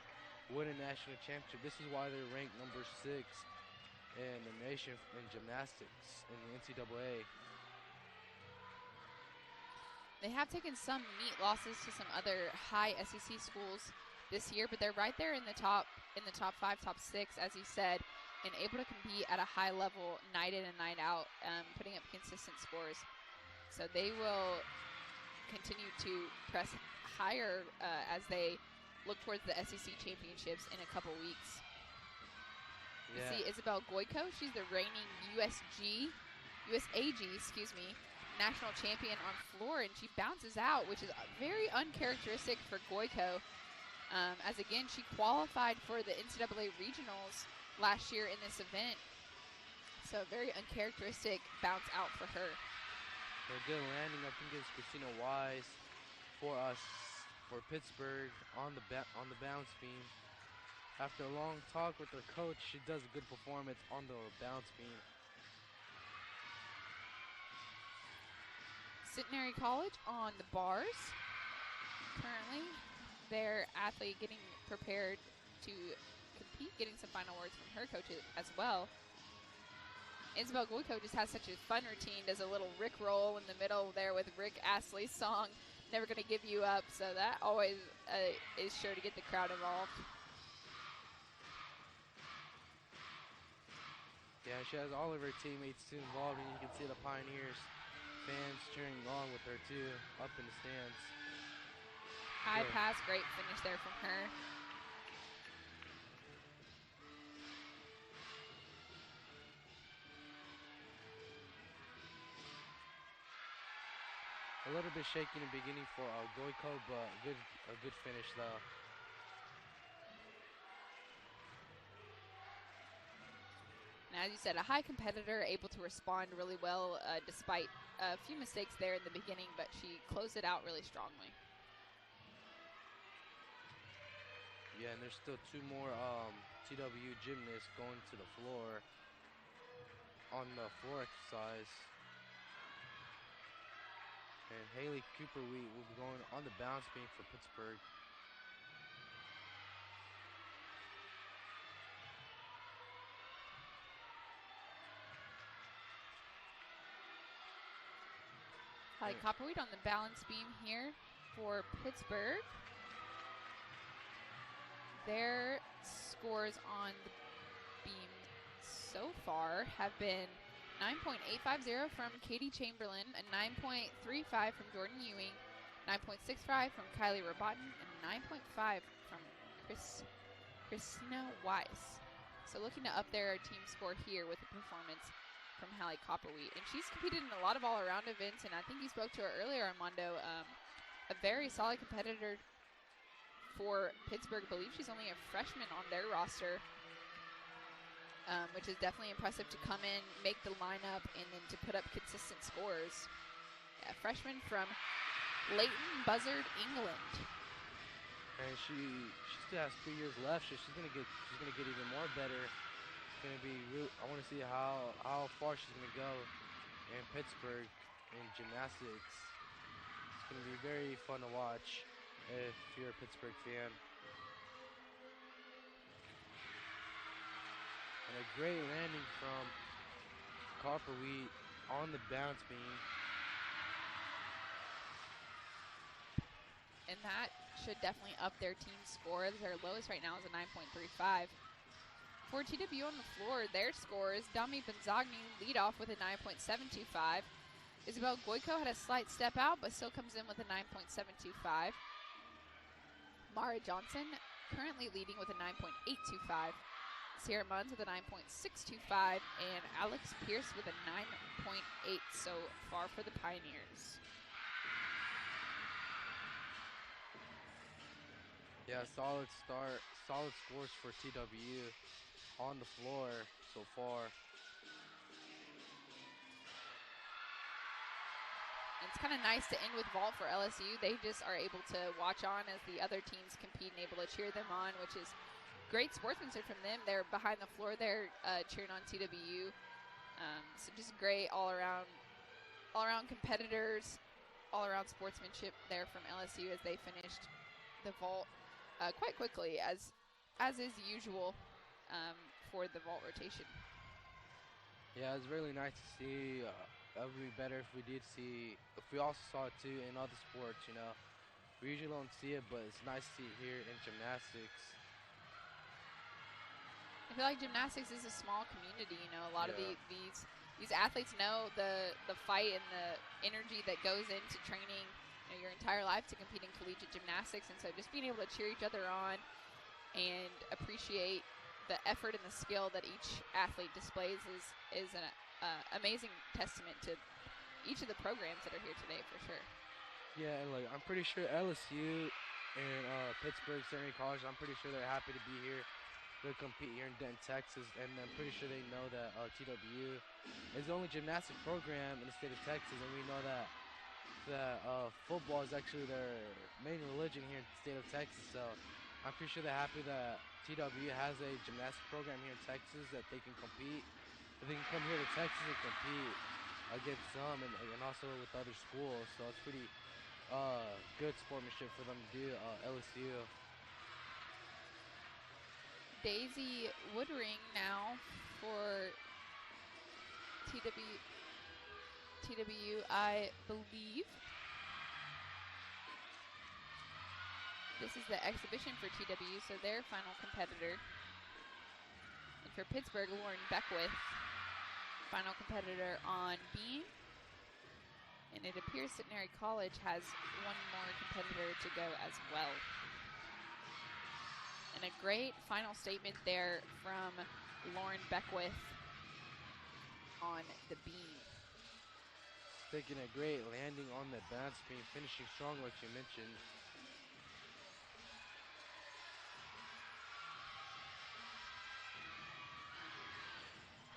win a national championship. This is why they're ranked number 6 in the nation in gymnastics in the NCAA. They have taken some neat losses to some other high SEC schools this year, but they're right there in the top 5, top 6, as you said, and able to compete at a high level night in and night out, putting up consistent scores. So they will continue to press higher as they look towards the SEC championships in a couple weeks. Yeah. You see Isabel Goyko, she's the reigning USAG, national champion on floor, and she bounces out, which is very uncharacteristic for Goyko, as again, she qualified for the NCAA regionals last year in this event. So very uncharacteristic bounce out for her. For a good landing, I think it's Christina Wise for Pittsburgh on the bounce beam. After a long talk with her coach, she does a good performance on the bounce beam. Centenary College on the bars. Currently, their athlete getting prepared to compete, getting some final words from her coach as well. Isabel Goyko just has such a fun routine, does a little Rick roll in the middle there with Rick Astley's song, Never Gonna Give You Up, so that always is sure to get the crowd involved. Yeah, she has all of her teammates too involved, and you can see the Pioneers fans cheering on with her too, up in the stands. High pass, great finish there from her. A little bit shaky in the beginning for Goyko, but a good finish though. And as you said, a high competitor, able to respond really well despite a few mistakes there in the beginning, but she closed it out really strongly. Yeah, and there's still 2 more TWU gymnasts going to the floor on the floor exercise. And Haley Cooper will be going on the bounce beam for Pittsburgh. Holly Copperweed on the balance beam here for Pittsburgh. Their scores on the beam so far have been 9.850 from Katie Chamberlain, a 9.35 from Jordan Ewing, 9.65 from Kylie Robotin, and 9.5 from Christina Weiss. So looking to up their team score here with a performance from Hallie Copperweed. And she's competed in a lot of all-around events, and I think you spoke to her earlier, Armando. A very solid competitor for Pittsburgh. I believe she's only a freshman on their roster, which is definitely impressive to come in, make the lineup, and then to put up consistent scores. Yeah, freshman from Leighton Buzzard, England. And she still has 3 years left, so she's gonna get even more better. It's gonna be real. I want to see how far she's gonna go in Pittsburgh in gymnastics. It's gonna be very fun to watch if you're a Pittsburgh fan. And a great landing from Copperwheat on the bounce beam. And that should definitely up their team score. Their lowest right now is a 9.35. For TWU on the floor, their scores, Dami Benzagni lead off with a 9.725. Isabel Goico had a slight step out, but still comes in with a 9.725. Mara Johnson currently leading with a 9.825. Sierra Munns with a 9.625, and Alex Pierce with a 9.8 so far for the Pioneers. Yeah, solid start, solid scores for TWU on the floor so far. It's kind of nice to end with vault for LSU. They just are able to watch on as the other teams compete and able to cheer them on, which is great sportsmanship from them. They're behind the floor there cheering on TWU. So just great all-around competitors, all-around sportsmanship there from LSU as they finished the vault quite quickly, as is usual for the vault rotation. Yeah, it's really nice to see. It would be better if we also saw it too in other sports, you know. We usually don't see it, but it's nice to see it here in gymnastics. I feel like gymnastics is a small community, you know. A lot of these athletes know the fight and the energy that goes into training, you know, your entire life to compete in collegiate gymnastics, and so just being able to cheer each other on and appreciate the effort and the skill that each athlete displays is an amazing testament to each of the programs that are here today, for sure. Yeah, and like I'm pretty sure LSU and Pittsburgh Centenary College, I'm pretty sure they're happy to be here to compete here in Denton, Texas, and I'm pretty sure they know that TWU is the only gymnastic program in the state of Texas, and we know that football is actually their main religion here in the state of Texas. So I'm pretty sure they're happy that TWU has a gymnastic program here in Texas that they can compete. That they can come here to Texas and compete against them and also with other schools. So it's pretty good sportsmanship for them to do, LSU. Daisy Woodring now for TWU, I believe. This is the exhibition for TWU, so their final competitor. And for Pittsburgh, Lauren Beckwith, final competitor on beam. And it appears Centenary College has one more competitor to go as well. And a great final statement there from Lauren Beckwith on the beam. Taking a great landing on the bounce beam, finishing strong like you mentioned.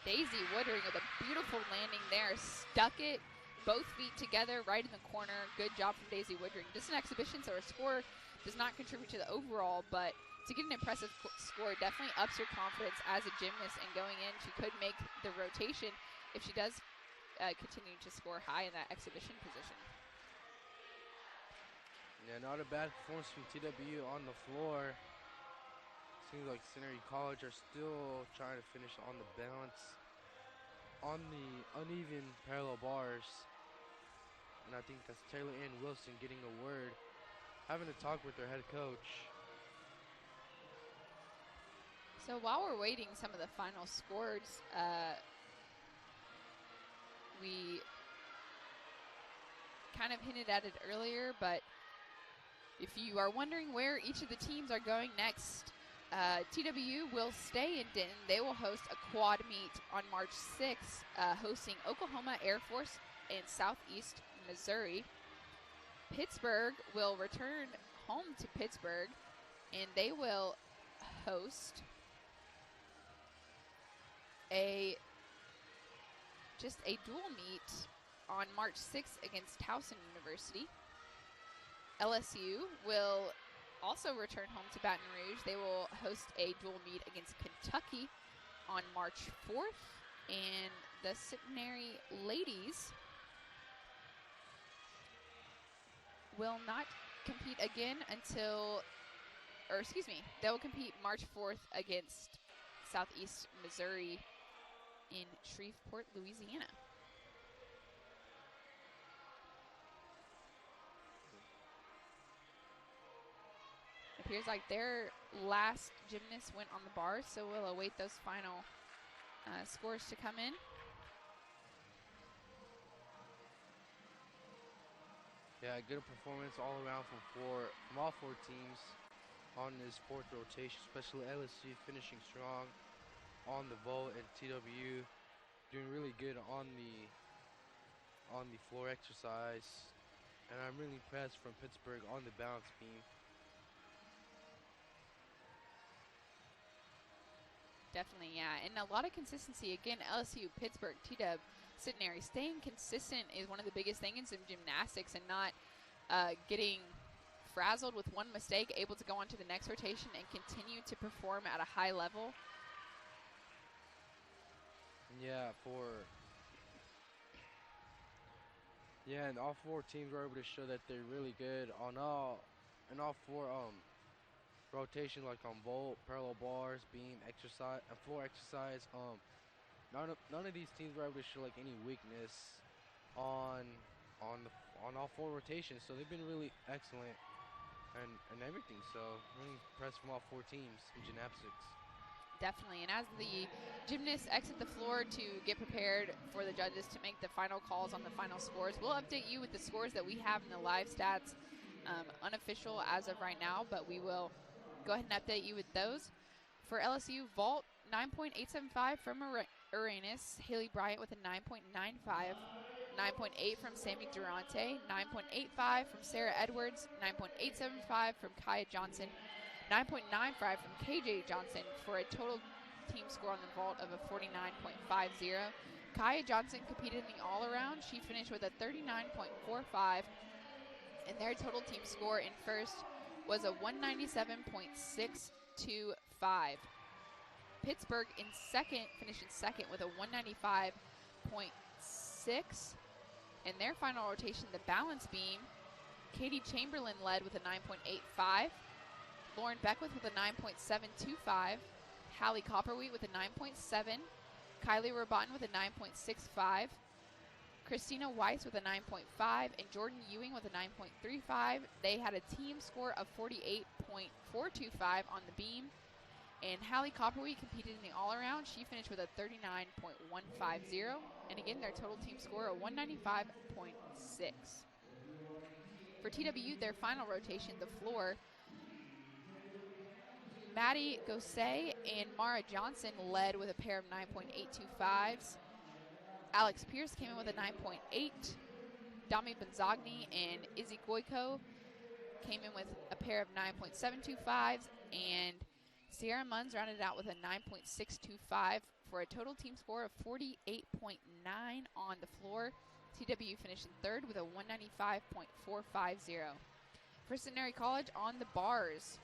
Daisy Woodring with a beautiful landing there, stuck it, both feet together right in the corner. Good job from Daisy Woodring. Just an exhibition, so her score does not contribute to the overall, but to get an impressive score definitely ups your confidence as a gymnast, and going in, she could make the rotation if she does continue to score high in that exhibition position. Yeah, not a bad performance from TWU on the floor. Seems like Centenary College are still trying to finish on the balance, on the uneven parallel bars. And I think that's Taylor Ann Wilson getting a word, having a talk with their head coach. So while we're waiting some of the final scores, we kind of hinted at it earlier, but if you are wondering where each of the teams are going next, TWU will stay in Denton. They will host a quad meet on March 6th, hosting Oklahoma Air Force in Southeast Missouri. Pittsburgh will return home to Pittsburgh, and they will host just a dual meet on March 6th against Towson University. LSU will also return home to Baton Rouge. They will host a dual meet against Kentucky on March 4th. And the Centenary ladies will not compete again until, or excuse me, they'll compete March 4th against Southeast Missouri in Shreveport, Louisiana. Appears like their last gymnast went on the bars, so we'll await those final scores to come in. Yeah, good performance all around from all four teams on this fourth rotation, especially LSU finishing strong on the vault, and TWU doing really good on the floor exercise. And I'm really impressed from Pittsburgh on the balance beam. Definitely, yeah. And a lot of consistency. Again, LSU, Pittsburgh, TW, Centenary. Staying consistent is one of the biggest things in gymnastics, and not getting frazzled with one mistake, able to go on to the next rotation and continue to perform at a high level. Yeah, and all four teams were able to show that they're really good on all four rotation, like on vault, parallel bars, beam, exercise, and floor exercise. None of these teams were able to show like any weakness on all four rotations. So they've been really excellent and everything. So really impressed from all four teams in gymnastics. Definitely, and as the gymnasts exit the floor to get prepared for the judges to make the final calls on the final scores, we'll update you with the scores that we have in the live stats, unofficial as of right now, but we will go ahead and update you with those. For LSU, vault, 9.875 from Uranus, Haley Bryant with a 9.95, 9.8 from Sammy Durante, 9.85 from Sarah Edwards, 9.875 from Kaya Johnson, 9.95 from KJ Johnson, for a total team score on the vault of a 49.50. Kaya Johnson competed in the all-around. She finished with a 39.45, and their total team score in first was a 197.625. Pittsburgh in second, finished in second with a 195.6. In their final rotation, the balance beam, Katie Chamberlain led with a 9.85. Lauren Beckwith with a 9.725, Hallie Copperwheat with a 9.7, Kylie Robotin with a 9.65, Christina Weiss with a 9.5, and Jordan Ewing with a 9.35. They had a team score of 48.425 on the beam, and Hallie Copperwheat competed in the all-around. She finished with a 39.150, and again, their total team score of 195.6. For TWU, their final rotation, the floor, Maddie Gosset and Mara Johnson led with a pair of 9.825s. Alex Pierce came in with a 9.8. Dami Benzagni and Izzy Goyko came in with a pair of 9.725s. And Sierra Munns rounded out with a 9.625 for a total team score of 48.9 on the floor. TWU finished in third with a 195.450. For Centenary College on the bars,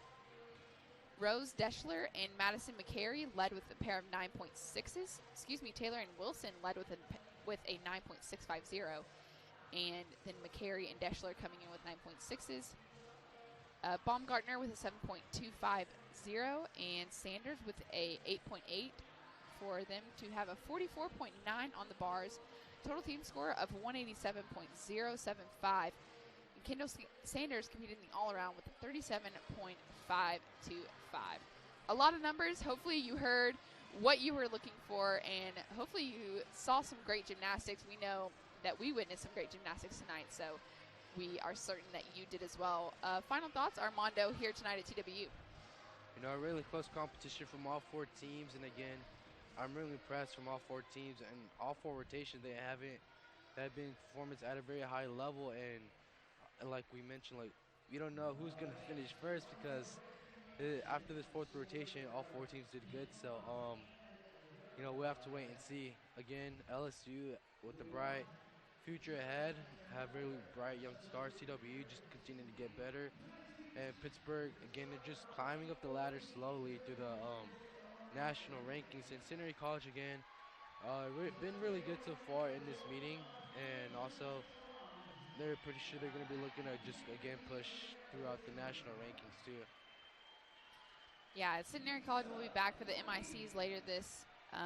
Rose Deschler and Madison McCary led with a pair of 9.6s. Taylor and Wilson led with a 9.650. And then McCary and Deschler coming in with 9.6s. Baumgartner with a 7.250, and Sanders with a 8.8 for them to have a 44.9 on the bars. Total team score of 187.075. Kendall Sanders competed in the all-around with a 37.525. A lot of numbers. Hopefully you heard what you were looking for, and hopefully you saw some great gymnastics. We know that we witnessed some great gymnastics tonight, so we are certain that you did as well. Final thoughts, Armando, here tonight at TWU. You know, a really close competition from all four teams, and again, I'm really impressed from all four teams, and all four rotations they have been performance at a very high level, and like we mentioned, like we don't know who's gonna finish first because after this fourth rotation, all four teams did good. So you know, we'll have to wait and see. Again, LSU with the bright future ahead, have really bright young stars. TWU just continuing to get better, and Pittsburgh again, they're just climbing up the ladder slowly through the national rankings. And Centenary College again, been really good so far in this meeting, and also they're pretty sure they're going to be looking to just again push throughout the national rankings too. Yeah, Centenary College will be back for the MICs later this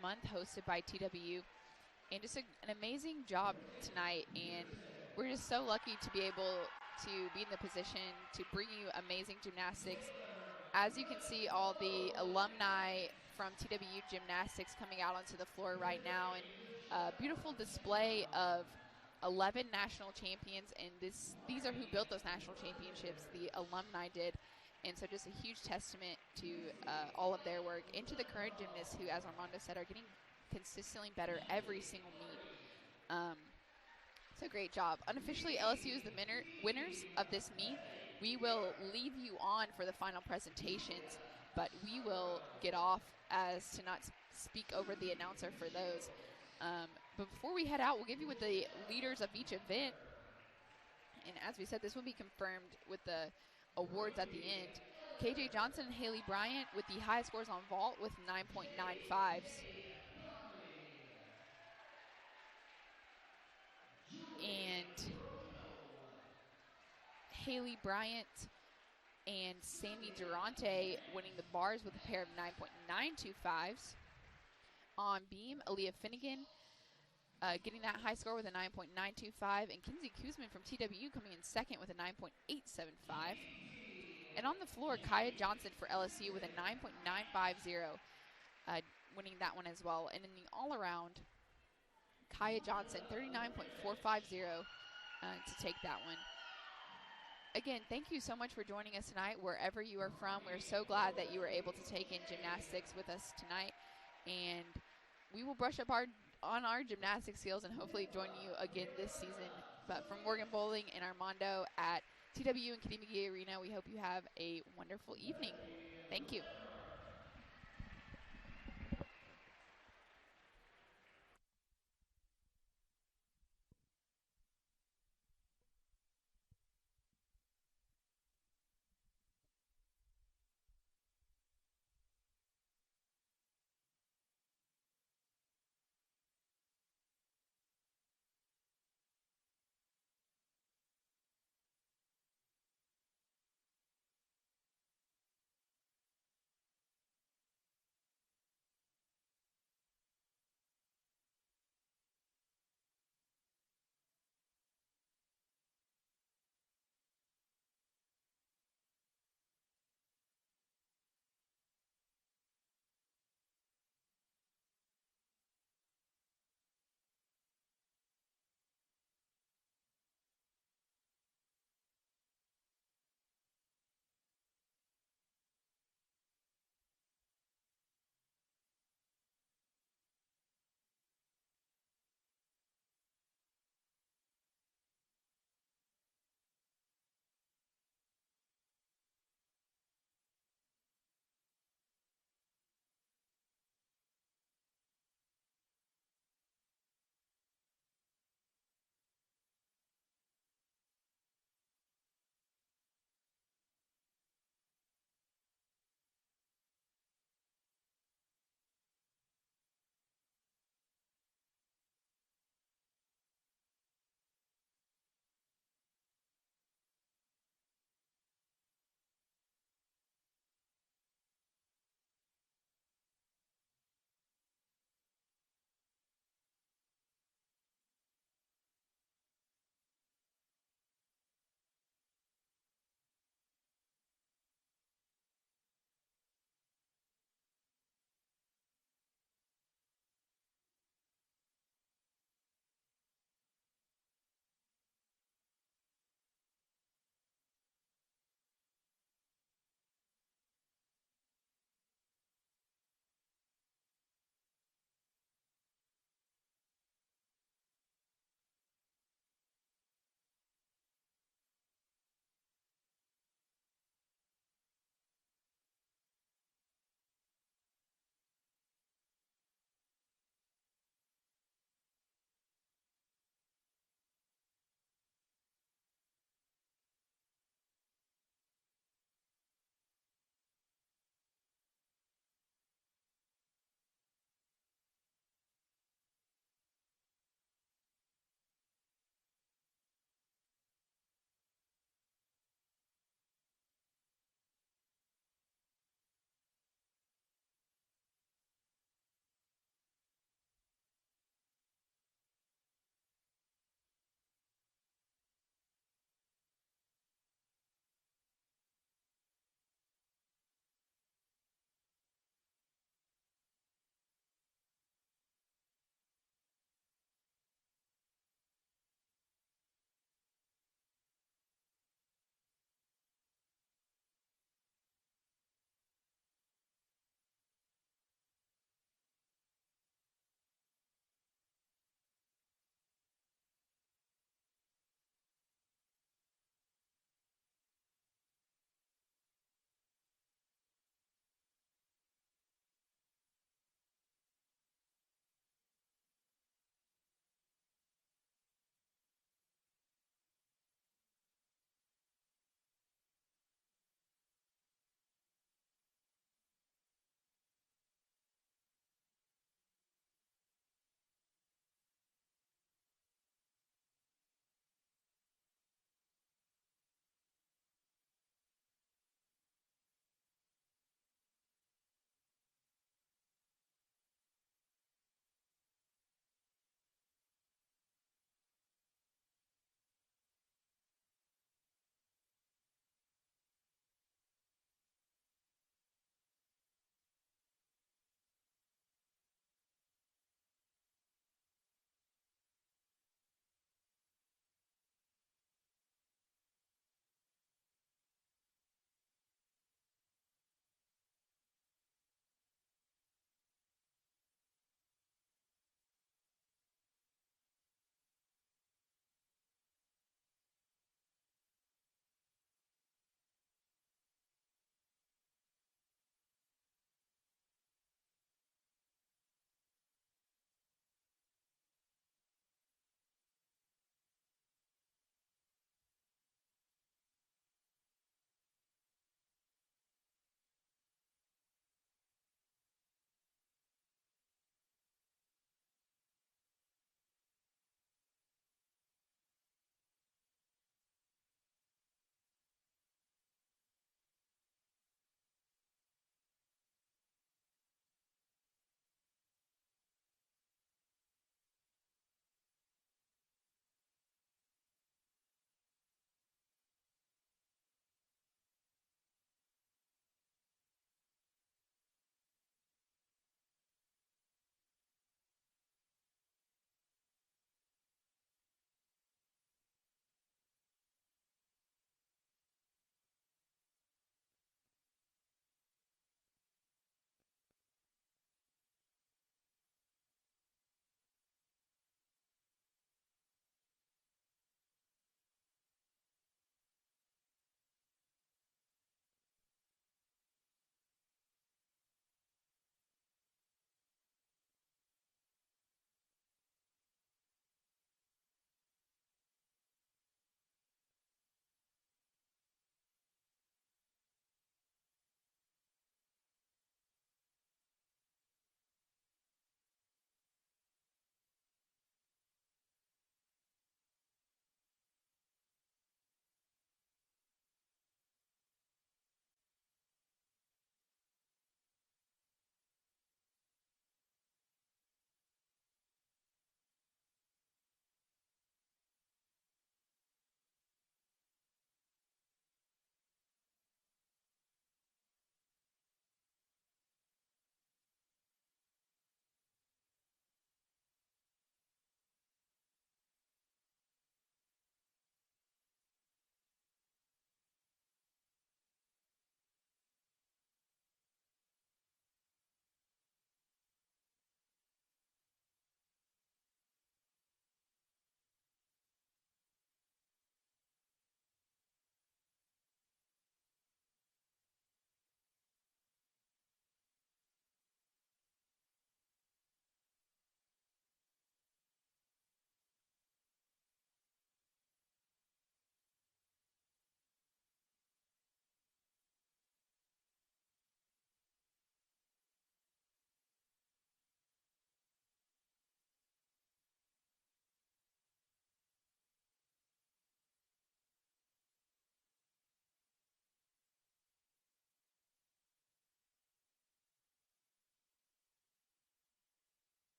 month, hosted by TWU. And just an amazing job tonight. And we're just so lucky to be able to be in the position to bring you amazing gymnastics. As you can see, all the alumni from TWU Gymnastics coming out onto the floor right now, and a beautiful display of 11 national champions, and these are who built those national championships, the alumni did. And so just a huge testament to all of their work, and to the current gymnasts who, as Armando said, are getting consistently better every single meet. So great job. Unofficially, LSU is the winners of this meet. We will leave you on for the final presentations, but we will get off as to not speak over the announcer for those. But before we head out, we'll give you with the leaders of each event. And as we said, this will be confirmed with the awards at the end. KJ Johnson and Haley Bryant with the high scores on vault with 9.95s. And Haley Bryant and Sammy Durante winning the bars with a pair of 9.925s. On beam, Aaliyah Finnegan getting that high score with a 9.925, and Kinsey Kuzman from TWU coming in second with a 9.875. And on the floor, Kaya Johnson for LSU with a 9.950, winning that one as well. And in the all-around, Kaya Johnson, 39.450 to take that one. Again, thank you so much for joining us tonight, wherever you are from. We're so glad that you were able to take in gymnastics with us tonight. And we will brush up on our gymnastics skills and hopefully join you again this season. But from Morgan Bowling and Armando at TWU and Kitty McGee Arena, we hope you have a wonderful evening. Thank you.